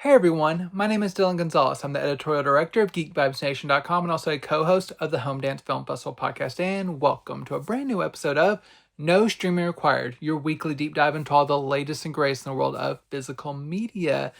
Hey everyone, my name is Dillon Gonzalez. I'm the editorial director of GeekVibesNation.com and also a co-host of the Home Dance Film Festival podcast. And welcome to a brand new episode of No Streaming Required, your weekly deep dive into all the latest and greatest in the world of physical media.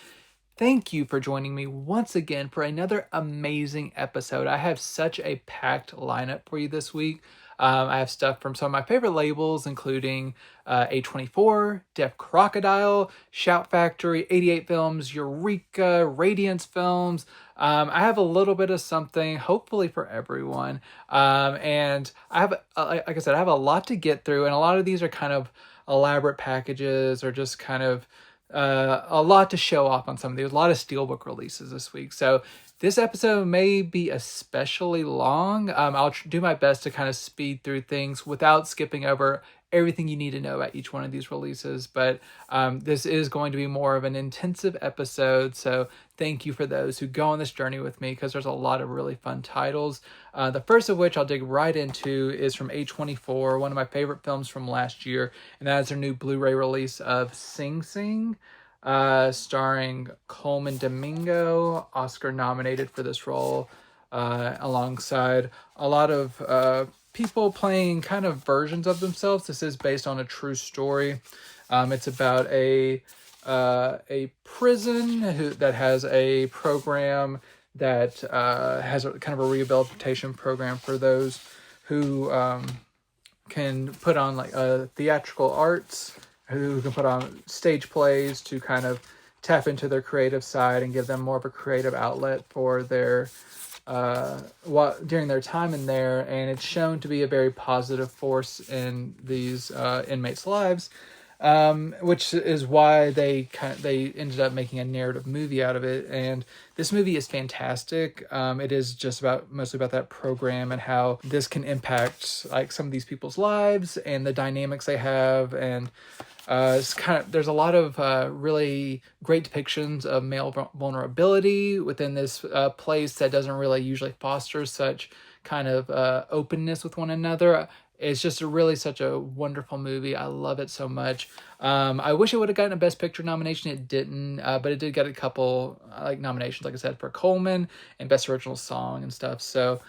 Thank you for joining me once again for another amazing episode. I have such a packed lineup for you this week. I have stuff from some of my favorite labels, including A24, Deaf Crocodile, Shout Factory, 88 Films, Eureka, Radiance Films. I have a little bit of something, hopefully for everyone. And I have, like I said, I have a lot to get through, and a lot of these are kind of elaborate packages or just kind of a lot to show off on some of these. A lot of steelbook releases this week. So this episode may be especially long. I'll do my best to kind of speed through things without skipping over everything you need to know about each one of these releases. But this is going to be more of an intensive episode. So thank you for those who go on this journey with me, because there's a lot of really fun titles. The first of which I'll dig right into is from A24, one of my favorite films from last year. And that is their new Blu-ray release of Sing Sing. Starring Coleman Domingo, Oscar nominated for this role, alongside a lot of people playing kind of versions of themselves. This is based on a true story. It's about a prison that has a program that has a kind of a rehabilitation program for those who can put on like theatrical arts, who can put on stage plays to kind of tap into their creative side and give them more of a creative outlet for their during their time in there. And it's shown to be a very positive force in these inmates' lives, which is why they ended up making a narrative movie out of it. And this movie is fantastic. It is just mostly about that program and how this can impact like some of these people's lives and the dynamics they have. And there's a lot of really great depictions of male vulnerability within this place that doesn't really usually foster such kind of openness with one another. It's just such a wonderful movie. I love it so much. I wish it would have gotten a Best Picture nomination. It didn't, but it did get a couple nominations, like I said, for Coleman and Best Original Song and stuff. So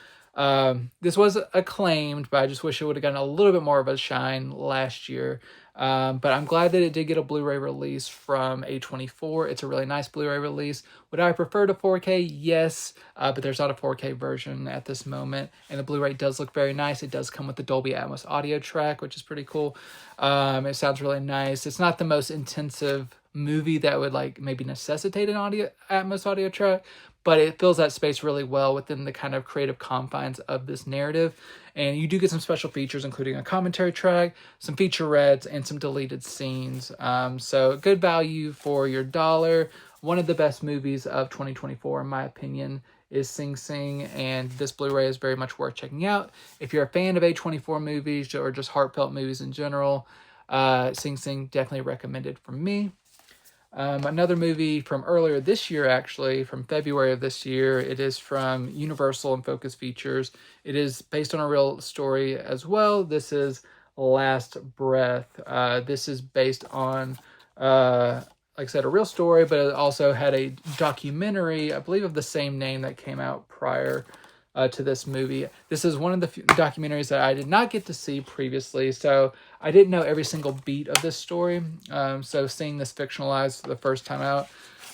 this was acclaimed, but I just wish it would have gotten a little bit more of a shine last year. But I'm glad that it did get a Blu-ray release from A24. It's a really nice Blu-ray release. Would I prefer to 4K? Yes, but there's not a 4K version at this moment. And the Blu-ray does look very nice. It does come with the Dolby Atmos audio track, which is pretty cool. It sounds really nice. It's not the most intensive movie that would maybe necessitate an Atmos audio track, but it fills that space really well within the kind of creative confines of this narrative. And you do get some special features, including a commentary track, some featurettes, and some deleted scenes. So good value for your dollar. One of the best movies of 2024, in my opinion, is Sing Sing, and this Blu-ray is very much worth checking out. If you're a fan of A24 movies or just heartfelt movies in general, Sing Sing definitely recommended from me. Another movie from earlier this year, actually, from February of this year. It is from Universal and Focus Features. It is based on a real story as well. This is Last Breath. This is based on, like I said, a real story, but it also had a documentary, I believe, of the same name that came out prior to this movie. This is one of the few documentaries that I did not get to see previously, so I didn't know every single beat of this story. So seeing this fictionalized for the first time out,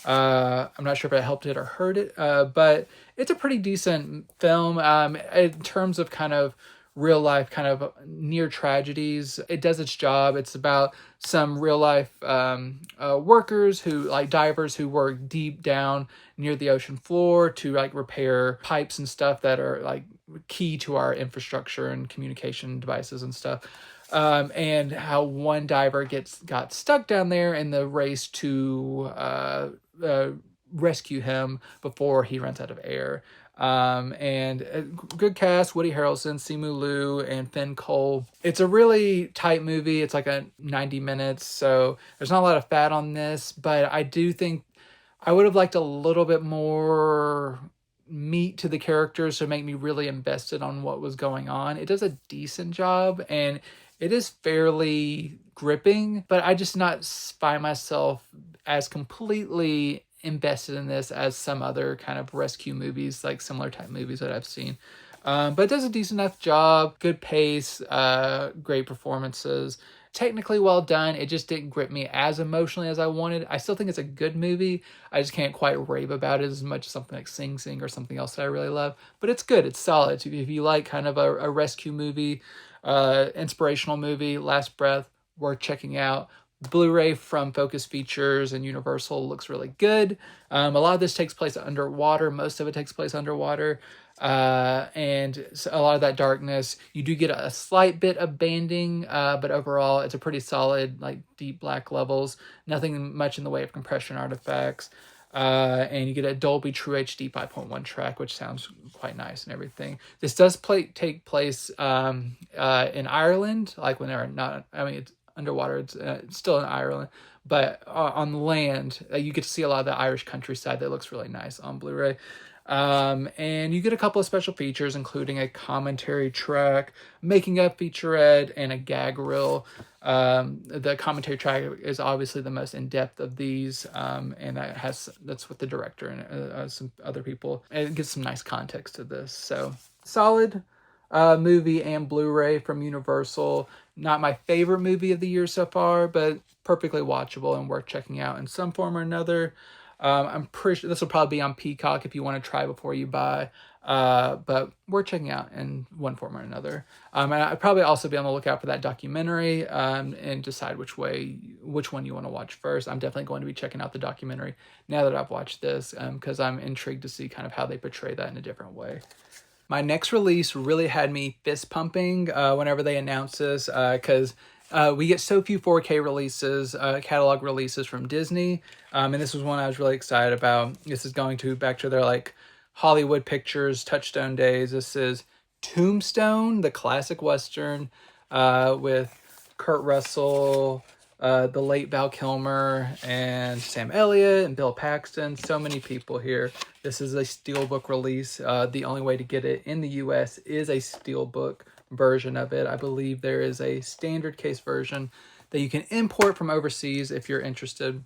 I'm not sure if it helped it or hurt it, but it's a pretty decent film. In terms of kind of real life kind of near tragedies, it does its job. It's about some real life workers who divers who work deep down near the ocean floor to repair pipes and stuff that are key to our infrastructure and communication devices and stuff. And how one diver got stuck down there in the race to rescue him before he runs out of air. And a good cast: Woody Harrelson, Simu Liu, and Finn Cole. It's a really tight movie. It's like 90 minutes, so there's not a lot of fat on this, but I do think I would have liked a little bit more meat to the characters to make me really invested on what was going on. It does a decent job, and it is fairly gripping, but I just not find myself as completely invested in this as some other kind of rescue movies, like similar type movies that I've seen. But it does a decent enough job, good pace, great performances. Technically well done. It just didn't grip me as emotionally as I wanted. I still think it's a good movie. I just can't quite rave about it as much as something like Sing Sing or something else that I really love. But it's good. It's solid. If you like kind of a rescue movie, inspirational movie, Last Breath, worth checking out. Blu-ray from Focus Features and Universal looks really good. A lot of this takes place underwater. Most of it takes place underwater. And so a lot of that darkness, you do get a slight bit of banding, but overall it's a pretty solid, like, deep black levels. Nothing much in the way of compression artifacts. And you get a Dolby True HD 5.1 track, which sounds quite nice and everything. This does take place in Ireland, like when they're not, I mean, it's underwater, it's still in Ireland, but on the land, you get to see a lot of the Irish countryside that looks really nice on Blu-ray. And you get a couple of special features, including a commentary track, making up featurette, and a gag reel. The commentary track is obviously the most in-depth of these, and that's with the director and some other people. And it gives some nice context to this. So solid movie and Blu-ray from Universal. Not my favorite movie of the year so far, but perfectly watchable and worth checking out in some form or another. I'm pretty sure this will probably be on Peacock if you want to try before you buy, but worth checking out in one form or another. And I'd probably also be on the lookout for that documentary, and decide which one you want to watch first. I'm definitely going to be checking out the documentary now that I've watched this, because I'm intrigued to see kind of how they portray that in a different way. My next release really had me fist pumping whenever they announced this, because we get so few 4K releases, catalog releases from Disney, and this was one I was really excited about. This is going back to their, like, Hollywood Pictures Touchstone days. This is Tombstone, the classic Western, with Kurt Russell, the late Val Kilmer, and Sam Elliott, and Bill Paxton. So many people here. This is a steelbook release. The only way to get it in the US is a steelbook version of it. I believe there is a standard case version that you can import from overseas if you're interested.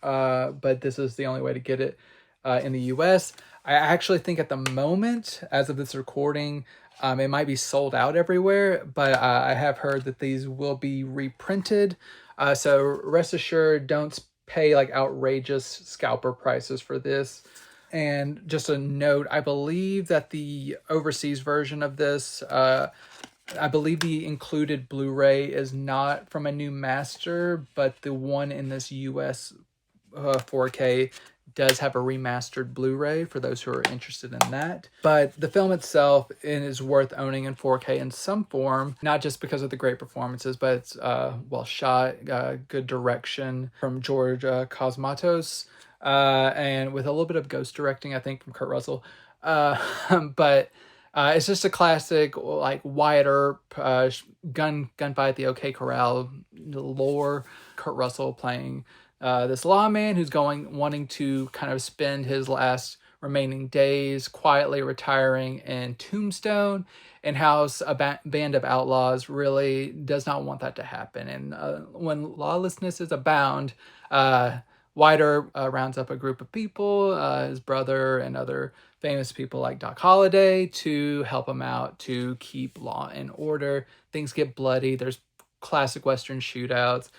But this is the only way to get it in the US. I actually think at the moment, as of this recording, it might be sold out everywhere, but I have heard that these will be reprinted. So rest assured, don't pay like outrageous scalper prices for this. And just a note, I believe that the overseas version of this, I believe the included Blu-ray is not from a new master, but the one in this US 4K does have a remastered Blu-ray for those who are interested in that. But the film itself is worth owning in 4K in some form, not just because of the great performances, but it's well shot, good direction from George Cosmatos, and with a little bit of ghost directing, I think, from Kurt Russell. But it's just a classic, like, Wyatt Earp, gunfight at the OK Corral lore. Kurt Russell playing this lawman who's wanting to kind of spend his last remaining days quietly retiring in Tombstone, and how a band of outlaws really does not want that to happen. And when lawlessness is abound, Wyatt Earp rounds up a group of people, his brother and other famous people like Doc Holliday, to help him out to keep law and order. Things get bloody. There's classic Western shootouts.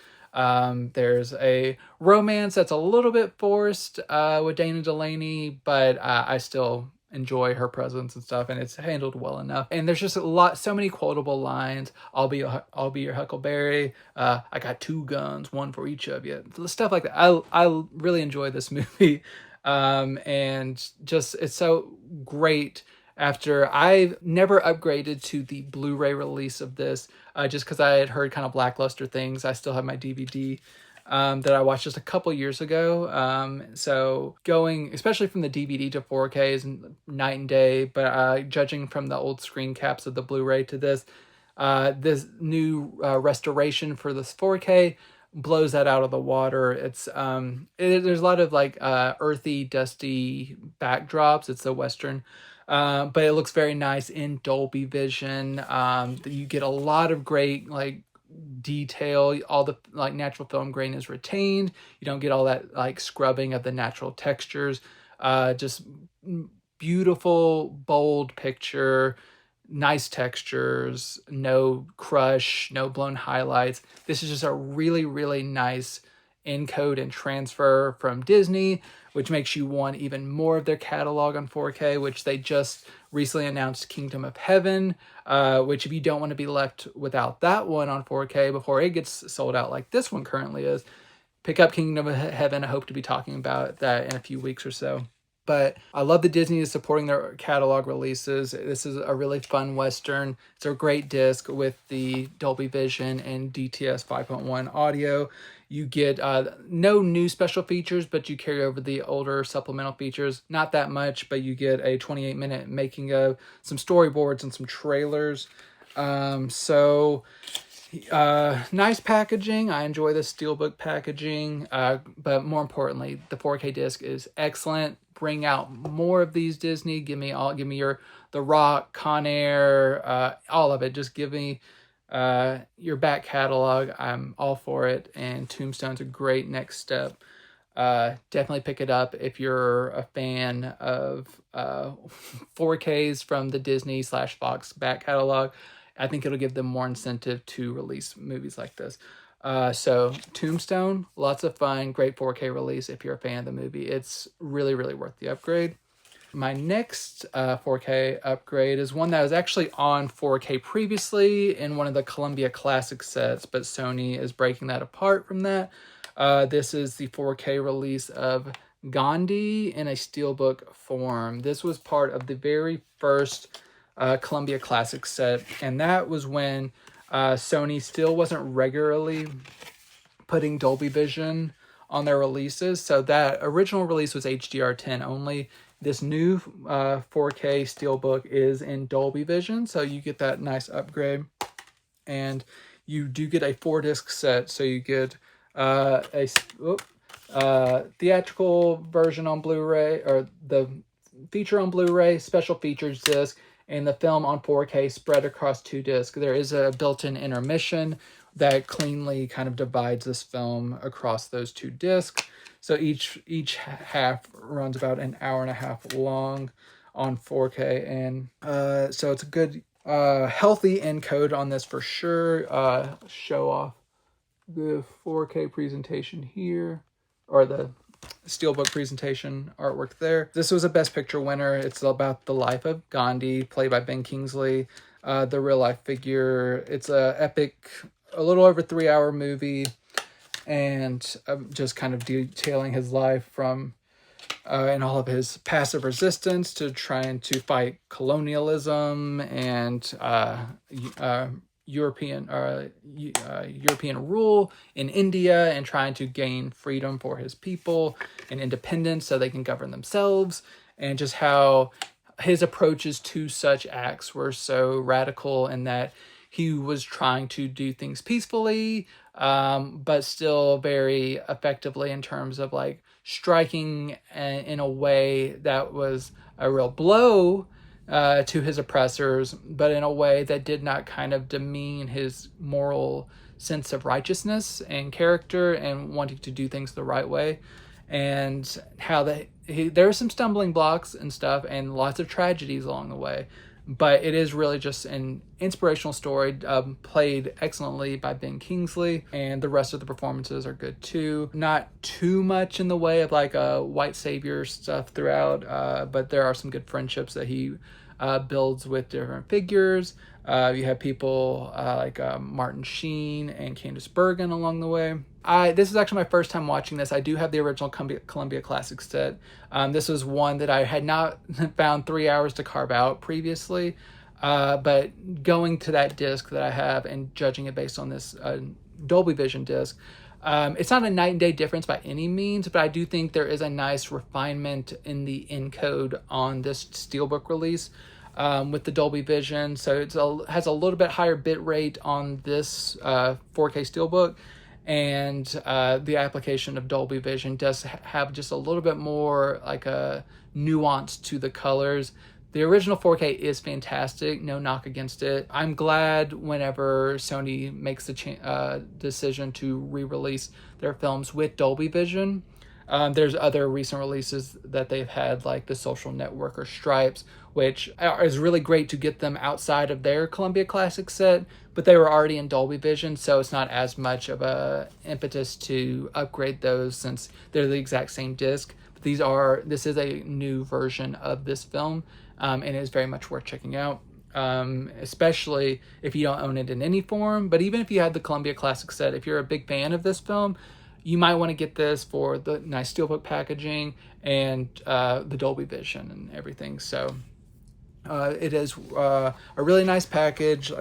There's a romance that's a little bit forced with Dana Delaney, but I still enjoy her presence and stuff, and it's handled well enough. And there's just so many quotable lines. I'll be your Huckleberry. I got 2 guns, 1 for each of you. Stuff like that. I really enjoy this movie, and just it's so great. After I've never upgraded to the Blu-ray release of this, just because I had heard kind of lackluster things. I still have my DVD that I watched just a couple years ago. So going, especially from the DVD to 4K is night and day, but judging from the old screen caps of the Blu-ray to this new restoration for this 4K blows that out of the water. It's there's a lot of like earthy, dusty backdrops. It's a Western. But it looks very nice in Dolby Vision. You get a lot of great, like, detail. All the like natural film grain is retained. You don't get all that like scrubbing of the natural textures. Just beautiful, bold picture, nice textures, no crush, no blown highlights. This is just a really, really nice encode and transfer from Disney, which makes you want even more of their catalog on 4K, which they just recently announced Kingdom of Heaven, which if you don't want to be left without that one on 4K before it gets sold out like this one currently is, pick up Kingdom of Heaven. I hope to be talking about that in a few weeks or so. But I love that Disney is supporting their catalog releases. This is a really fun Western. It's a great disc with the Dolby Vision and DTS 5.1 audio. You get no new special features, but you carry over the older supplemental features. Not that much, but you get a 28-minute making of, some storyboards, and some trailers. Nice packaging. I enjoy the steelbook packaging, but more importantly, the 4K disc is excellent. Bring out more of these, Disney. Give me The Rock, Con Air, all of it. Just give me your back catalog. I'm all for it, and Tombstone's a great next step. Definitely pick it up if you're a fan of 4Ks from the Disney/Fox back catalog. I think it'll give them more incentive to release movies like this. So Tombstone, lots of fun, great 4K release if you're a fan of the movie. It's really, really worth the upgrade. My next 4K upgrade is one that was actually on 4K previously in one of the Columbia Classic sets, but Sony is breaking that apart from that. This is the 4K release of Gandhi in a steelbook form. This was part of the very first Columbia Classic set, and that was when Sony still wasn't regularly putting Dolby Vision on their releases. So that original release was HDR10 only. This new 4K steelbook is in Dolby Vision, so you get that nice upgrade. And you do get a 4-disc set, so you get a theatrical version on Blu-ray, or the feature on Blu-ray, special features disc, and the film on 4K spread across 2 discs. There is a built-in intermission that cleanly kind of divides this film across those 2 discs. So each half runs about an hour and a half long on 4K, and so it's a good, healthy encode on this for sure. Show off the 4K presentation here, or the steelbook presentation artwork there. This was a Best Picture winner. It's about the life of Gandhi, played by Ben Kingsley, the real life figure. It's a epic, a little over 3-hour movie, and just kind of detailing his life from and all of his passive resistance to trying to fight colonialism and European rule in India, and trying to gain freedom for his people and independence so they can govern themselves, and just how his approaches to such acts were so radical in that he was trying to do things peacefully, but still very effectively in terms of like striking in a way that was a real blow to his oppressors, but in a way that did not kind of demean his moral sense of righteousness and character and wanting to do things the right way. And how there are some stumbling blocks and stuff and lots of tragedies along the way, but it is really just an inspirational story, played excellently by Ben Kingsley, and the rest of the performances are good too. Not too much in the way of like a white savior stuff throughout, but there are some good friendships that he builds with different figures. You have people like Martin Sheen and Candice Bergen along the way. This is actually my first time watching this. I do have the original Columbia Classic set. This was one that I had not found 3 hours to carve out previously, but going to that disc that I have and judging it based on this Dolby Vision disc, it's not a night and day difference by any means, but I do think there is a nice refinement in the encode on this steelbook release with the Dolby Vision. So it has a little bit higher bit rate on this 4K steelbook, and the application of Dolby Vision does have just a little bit more like a nuance to the colors The original 4K is fantastic, no knock against it. I'm glad whenever Sony makes the decision to re-release their films with Dolby Vision. There's other recent releases that they've had, like The Social Network or Stripes, which is really great to get them outside of their Columbia Classic set, but they were already in Dolby Vision, so it's not as much of a impetus to upgrade those since they're the exact same disc. But this is a new version of this film, and it is very much worth checking out. Especially if you don't own it in any form, but even if you had the Columbia Classic set, if you're a big fan of this film, you might want to get this for the nice steelbook packaging and the Dolby Vision and everything. So it is a really nice package.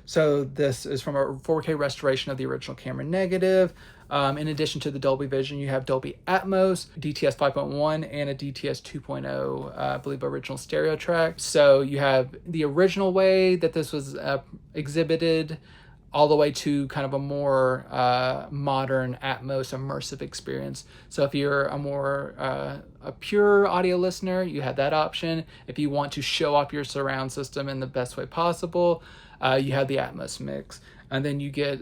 So this is from a 4K restoration of the original camera negative. In addition to the Dolby Vision, you have Dolby Atmos, DTS 5.1, and a DTS 2.0, I believe, original stereo track. So you have the original way that this was exhibited, all the way to kind of a more modern Atmos immersive experience. So if you're a pure audio listener, you have that option. If you want to show off your surround system in the best way possible, you have the Atmos mix. And then you get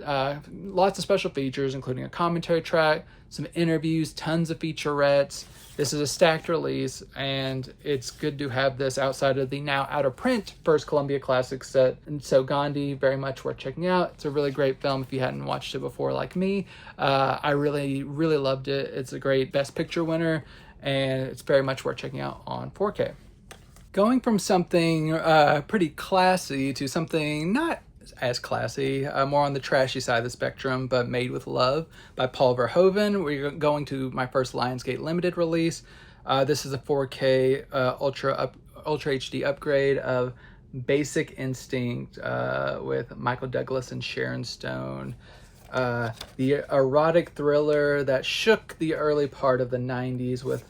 lots of special features, including a commentary track, some interviews, tons of featurettes. This is a stacked release, and it's good to have this outside of the now out of print first Columbia Classic set. And so Gandhi, very much worth checking out. It's a really great film if you hadn't watched it before like me. I really, really loved it. It's a great Best Picture winner, and it's very much worth checking out on 4K. Going from something pretty classy to something not as classy, more on the trashy side of the spectrum, but made with love, by Paul Verhoeven. We're going to my first Lionsgate Limited release. This is a 4K Ultra HD upgrade of Basic Instinct with Michael Douglas and Sharon Stone. The erotic thriller that shook the early part of the 90s with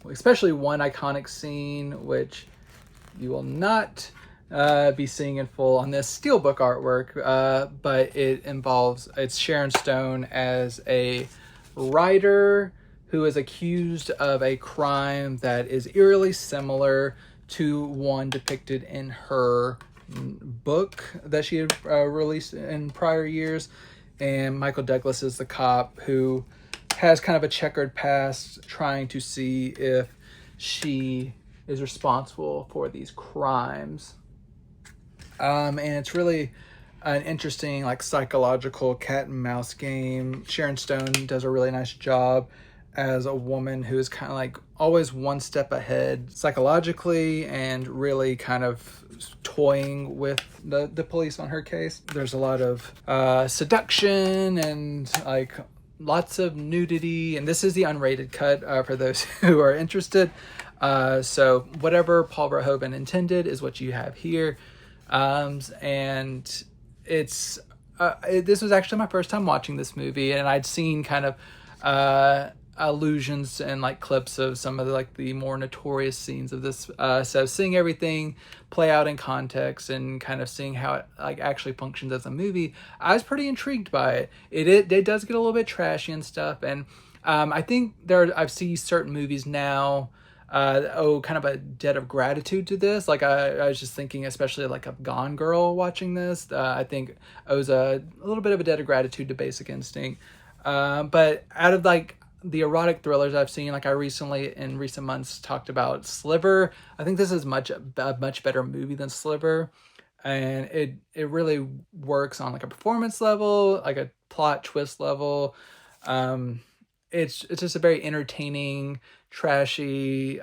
especially one iconic scene, which you will not be seeing in full on this steelbook artwork, but it's Sharon Stone as a writer who is accused of a crime that is eerily similar to one depicted in her book that she had released in prior years. And Michael Douglas is the cop who has kind of a checkered past, trying to see if she is responsible for these crimes. And it's really an interesting, like, psychological cat and mouse game. Sharon Stone does a really nice job as a woman who is kind of like always one step ahead psychologically and really kind of toying with the police on her case. There's a lot of seduction and like lots of nudity, and this is the unrated cut for those who are interested. So whatever Paul Verhoeven intended is what you have here. And it's this was actually my first time watching this movie, and I'd seen kind of allusions and like clips of some of the more notorious scenes of this. So seeing everything play out in context and kind of seeing how it like actually functions as a movie, I was pretty intrigued by it. It does get a little bit trashy and stuff, and I think I've seen certain movies now kind of a debt of gratitude to this. Like I was just thinking, especially like of Gone Girl watching this. I think owes a little bit of a debt of gratitude to Basic Instinct. But out of like the erotic thrillers I've seen, like I recently in recent months talked about Sliver. I think this is a much better movie than Sliver, and it really works on like a performance level, like a plot twist level. It's just a very entertaining, trashy,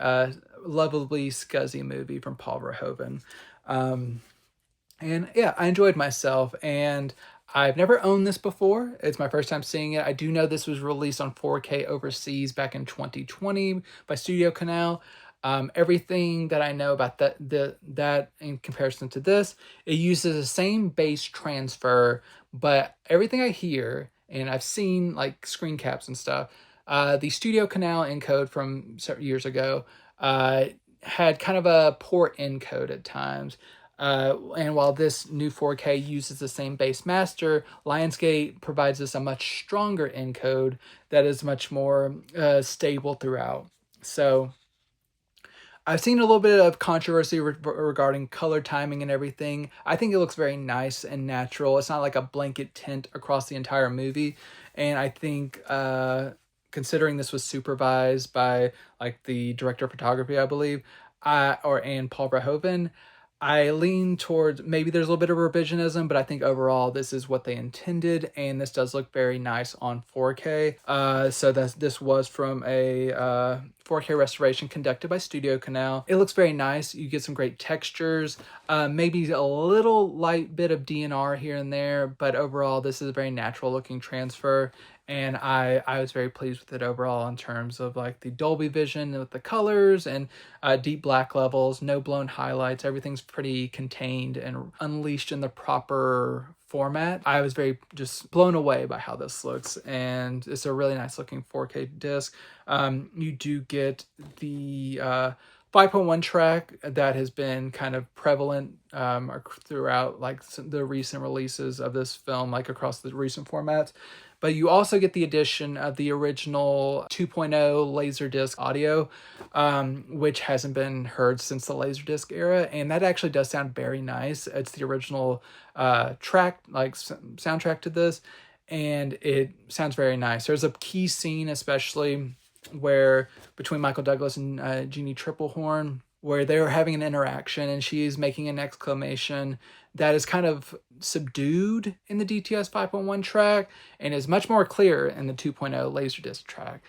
lovably scuzzy movie from Paul Verhoeven. And yeah, I enjoyed myself, and I've never owned this before. It's my first time seeing it. I do know this was released on 4K overseas back in 2020 by Studio Canal. Everything that I know about that in comparison to this, it uses the same base transfer, but everything I hear, and I've seen like screen caps and stuff, the Studio Canal encode from several years ago had kind of a poor encode at times. And while this new 4K uses the same base master, Lionsgate provides us a much stronger encode that is much more stable throughout. So I've seen a little bit of controversy regarding color timing and everything. I think it looks very nice and natural. It's not like a blanket tint across the entire movie. And I think, considering this was supervised by like the director of photography, I believe, and Paul Verhoeven, I lean towards maybe there's a little bit of revisionism, but I think overall this is what they intended, and this does look very nice on 4K. So this was from a 4K restoration conducted by Studio Canal. It looks very nice. You get some great textures, maybe a little light bit of DNR here and there, but overall this is a very natural looking transfer. And I was very pleased with it overall in terms of like the Dolby Vision with the colors and deep black levels, no blown highlights. Everything's pretty contained and unleashed in the proper format. I was very just blown away by how this looks, and it's a really nice looking 4K disc. You do get the 5.1 track that has been kind of prevalent throughout like the recent releases of this film, like across the recent formats. But you also get the addition of the original 2.0 Laserdisc audio, which hasn't been heard since the Laserdisc era. And that actually does sound very nice. It's the original track, like soundtrack to this. And it sounds very nice. There's a key scene, especially where between Michael Douglas and Jeannie Triplehorn, where they were having an interaction and she's making an exclamation that is kind of subdued in the DTS 5.1 track and is much more clear in the 2.0 Laserdisc track.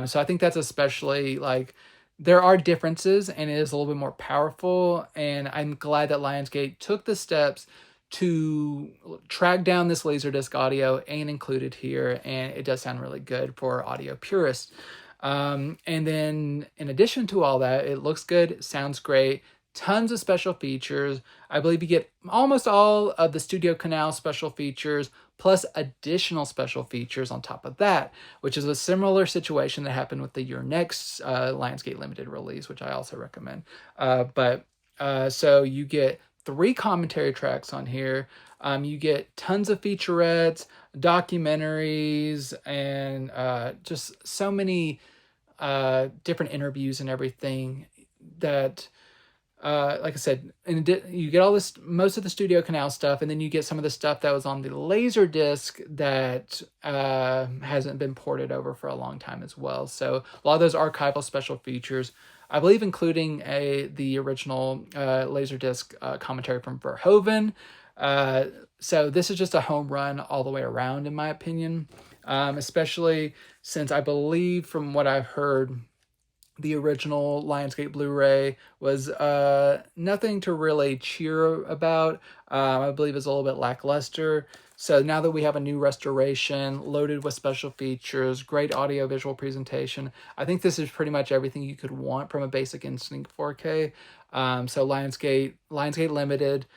So I think that's especially like there are differences and it is a little bit more powerful. And I'm glad that Lionsgate took the steps to track down this Laserdisc audio and include it here. And it does sound really good for audio purists. And then in addition to all that, it looks good, sounds great, tons of special features. I believe you get almost all of the Studio Canal special features plus additional special features on top of that, which is a similar situation that happened with the Your Next Lionsgate Limited release, which I also recommend. So you get 3 commentary tracks on here. You get tons of featurettes, documentaries, and just so many different interviews and everything that like I said, you get all this, most of the Studio Canal stuff, and then you get some of the stuff that was on the Laserdisc that hasn't been ported over for a long time as well. So a lot of those archival special features, I believe, including the original Laserdisc commentary from Verhoeven. So this is just a home run all the way around, in my opinion, especially since I believe, from what I've heard, the original Lionsgate Blu-ray was nothing to really cheer about. I believe it's a little bit lackluster. So now that we have a new restoration loaded with special features, great audio visual presentation, I think this is pretty much everything you could want from a Basic Instinct 4K. So Lionsgate Limited,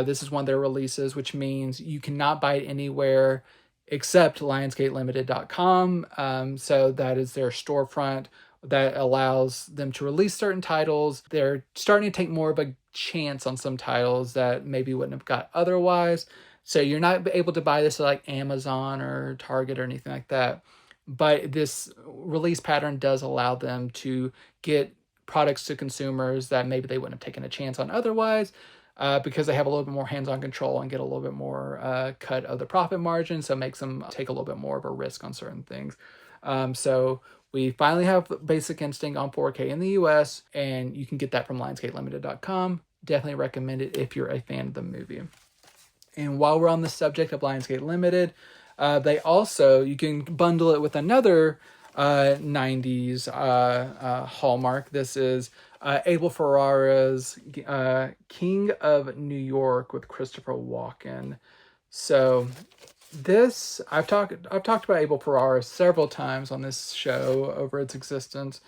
this is one of their releases, which means you cannot buy it anywhere except lionsgatelimited.com. So that is their storefront that allows them to release certain titles. They're starting to take more of a chance on some titles that maybe wouldn't have got otherwise. So you're not able to buy this at like Amazon or Target or anything like that. But this release pattern does allow them to get products to consumers that maybe they wouldn't have taken a chance on otherwise, because they have a little bit more hands-on control and get a little bit more cut of the profit margin. So it makes them take a little bit more of a risk on certain things. So we finally have Basic Instinct on 4K in the US, and you can get that from lionsgatelimited.com. Definitely recommend it if you're a fan of the movie. And while we're on the subject of Lionsgate Limited, they also, you can bundle it with another 90s hallmark. This is Abel Ferrara's King of New York with Christopher Walken. So this, I've talked about Abel Ferrara several times on this show over its existence,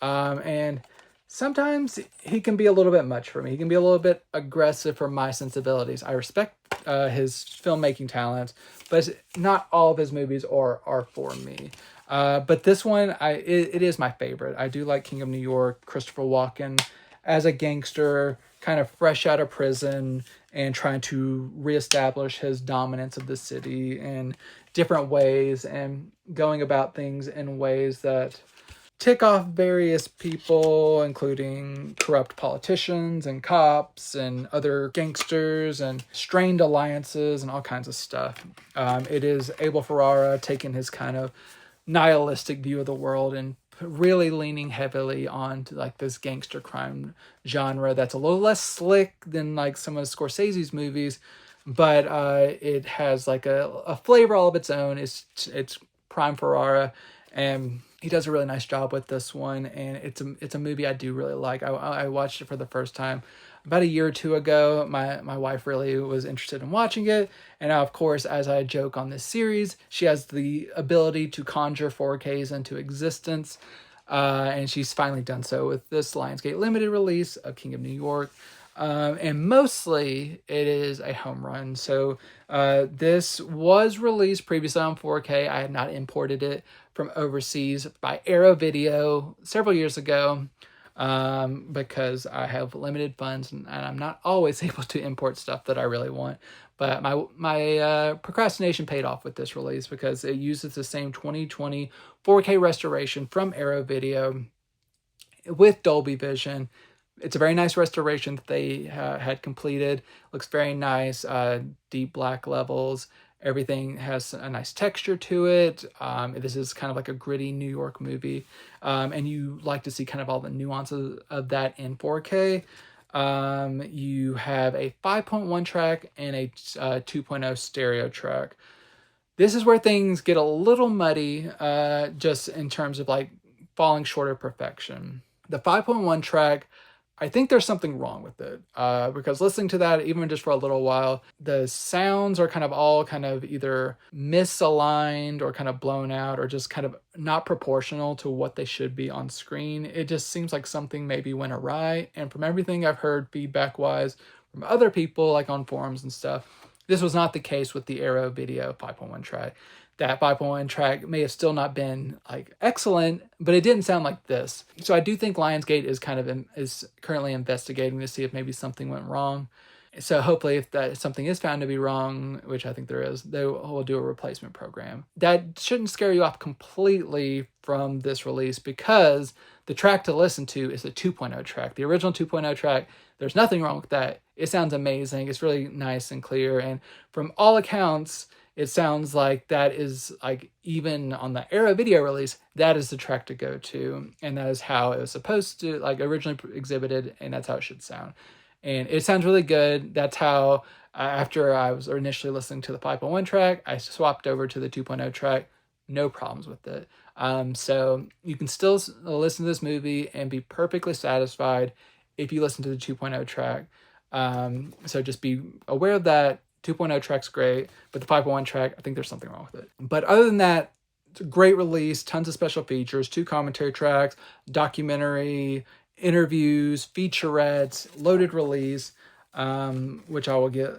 and sometimes he can be a little bit much for me. He can be a little bit aggressive for my sensibilities. I respect his filmmaking talents, but not all of his movies are for me. But this one, it is my favorite. I do like King of New York, Christopher Walken as a gangster, kind of fresh out of prison and trying to reestablish his dominance of the city in different ways and going about things in ways that tick off various people, including corrupt politicians and cops and other gangsters and strained alliances and all kinds of stuff. It is Abel Ferrara taking his kind of nihilistic view of the world and really leaning heavily onto like this gangster crime genre that's a little less slick than like some of Scorsese's movies, but it has like a flavor all of its own. It's prime Ferrara, and he does a really nice job with this one, and it's a movie I do really like. I watched it for the first time about a year or two ago. My wife really was interested in watching it, and now, of course, as I joke on this series, she has the ability to conjure 4Ks into existence, and she's finally done so with this Lionsgate limited release of King of New York. And mostly it is a home run. So this was released previously on 4K. I had not imported it from overseas by Arrow Video several years ago because I have limited funds and I'm not always able to import stuff that I really want. But my procrastination paid off with this release because it uses the same 2020 4K restoration from Arrow Video with Dolby Vision. It's a very nice restoration that they had completed. Looks very nice, deep black levels. Everything has a nice texture to it. This is kind of like a gritty New York movie. And you like to see kind of all the nuances of that in 4K. You have a 5.1 track and a 2.0 stereo track. This is where things get a little muddy, just in terms of like falling short of perfection. The 5.1 track, I think there's something wrong with it because listening to that, even just for a little while, the sounds are kind of all kind of either misaligned or kind of blown out or just kind of not proportional to what they should be on screen. It just seems like something maybe went awry. And from everything I've heard feedback-wise from other people, like on forums and stuff, this was not the case with the Arrow Video 5.1 track. That 5.1 track may have still not been like excellent, but it didn't sound like this. So I do think Lionsgate is kind of is currently investigating to see if maybe something went wrong. So hopefully if that something is found to be wrong, which I think there is, they will do a replacement program. That shouldn't scare you off completely from this release because the track to listen to is the 2.0 track. The original 2.0 track, there's nothing wrong with that. It sounds amazing. It's really nice and clear. And from all accounts, it sounds like that is like even on the Arrow Video release, that is the track to go to. And that is how it was supposed to like originally exhibited. And that's how it should sound. And it sounds really good. That's how, after I was initially listening to the 5.1 track, I swapped over to the 2.0 track. No problems with it. So you can still listen to this movie and be perfectly satisfied if you listen to the 2.0 track. So just be aware of that. 2.0 track's great, but the 5.1 track, I think there's something wrong with it. But other than that, it's a great release, tons of special features, 2 commentary tracks, documentary, interviews, featurettes, loaded release, which I will get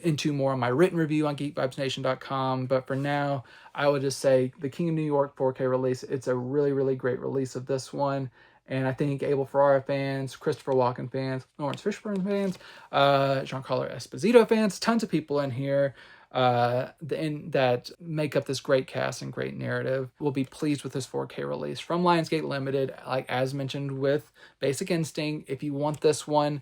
into more on my written review on geekvibesnation.com. But for now, I would just say the King of New York 4K release, it's a really, really great release of this one. And I think Abel Ferrara fans, Christopher Walken fans, Lawrence Fishburne fans, Giancarlo Esposito fans, tons of people in here that make up this great cast and great narrative will be pleased with this 4K release from Lionsgate Limited. Like as mentioned with Basic Instinct, if you want this one,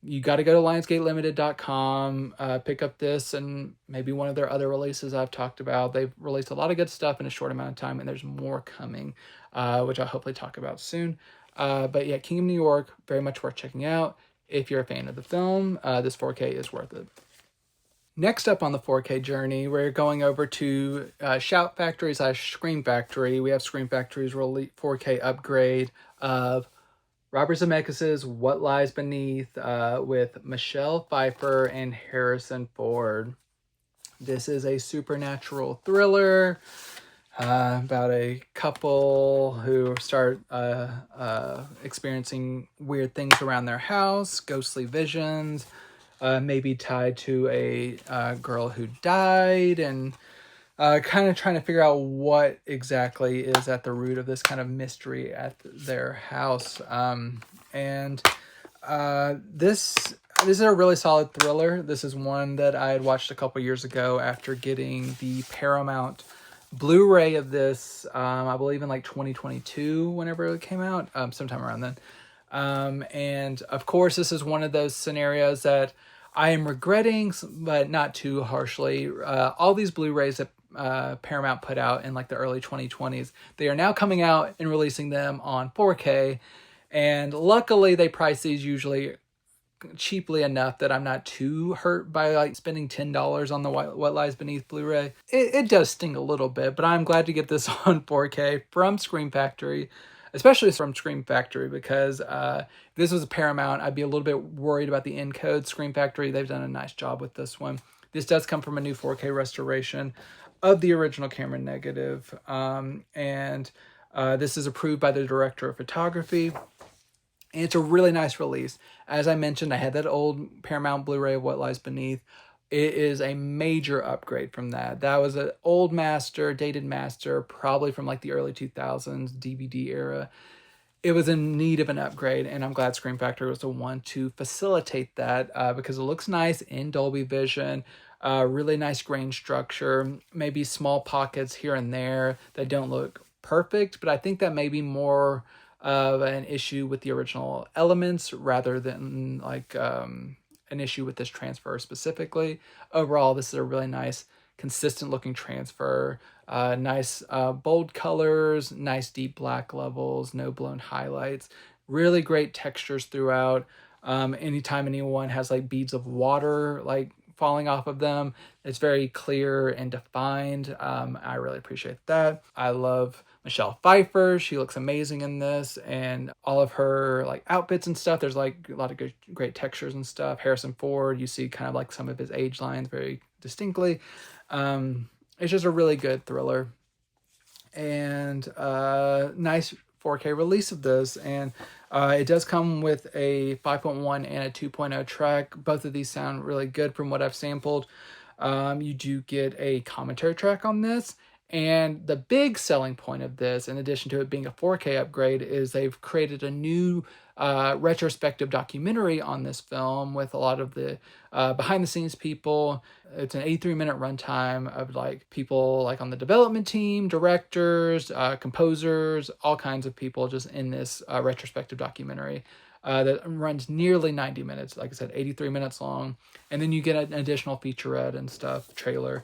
you got to go to lionsgatelimited.com, pick up this and maybe one of their other releases I've talked about. They've released a lot of good stuff in a short amount of time, and there's more coming, which I'll hopefully talk about soon. But yeah, King of New York, very much worth checking out. If you're a fan of the film, this 4K is worth it. Next up on the 4K journey, we're going over to Shout Factory / Scream Factory. We have Scream Factory's 4K upgrade of Robert Zemeckis' What Lies Beneath with Michelle Pfeiffer and Harrison Ford. This is a supernatural thriller about a couple who start experiencing weird things around their house, ghostly visions, maybe tied to a girl who died, and kind of trying to figure out what exactly is at the root of this kind of mystery at their house. This is a really solid thriller. This is one that I had watched a couple years ago after getting the Paramount Blu-ray of this, I believe in like 2022, whenever it came out, sometime around then. And of course, this is one of those scenarios that I am regretting, but not too harshly. All these Blu-rays that Paramount put out in like the early 2020s, they are now coming out and releasing them on 4K. And luckily, they price these usually cheaply enough that I'm not too hurt by like spending $10 on the What Lies Beneath Blu-ray. It does sting a little bit, but I'm glad to get this on 4K from Scream Factory, especially from Scream Factory, because if this was a Paramount, I'd be a little bit worried about the encode. Scream Factory, they've done a nice job with this one. This does come from a new 4K restoration of the original camera negative, and this is approved by the director of photography. And it's a really nice release. As I mentioned, I had that old Paramount Blu-ray of What Lies Beneath. It is a major upgrade from that. That was an old master, dated master, probably from like the early 2000s DVD era. It was in need of an upgrade, and I'm glad Scream Factory was the one to facilitate that because it looks nice in Dolby Vision. Really nice grain structure, maybe small pockets here and there that don't look perfect, but I think that may be more of an issue with the original elements rather than like an issue with this transfer specifically. Overall, this is a really nice, consistent looking transfer. Nice bold colors, nice deep black levels, no blown highlights, really great textures throughout. Anytime anyone has like beads of water like falling off of them, it's very clear and defined. I really appreciate that. I love Michelle Pfeiffer. She looks amazing in this, and all of her like outfits and stuff. There's like a lot of great textures and stuff. Harrison Ford, you see kind of like some of his age lines very distinctly. It's just a really good thriller, and nice 4K release of this. And it does come with a 5.1 and a 2.0 track. Both of these sound really good from what I've sampled. You do get a commentary track on this. And the big selling point of this, in addition to it being a 4K upgrade, is they've created a new retrospective documentary on this film with a lot of the behind the scenes people. It's an 83-minute runtime of like people like on the development team, directors, composers, all kinds of people just in this retrospective documentary that runs nearly 90 minutes. Like I said, 83 minutes long. And then you get an additional featurette and stuff, trailer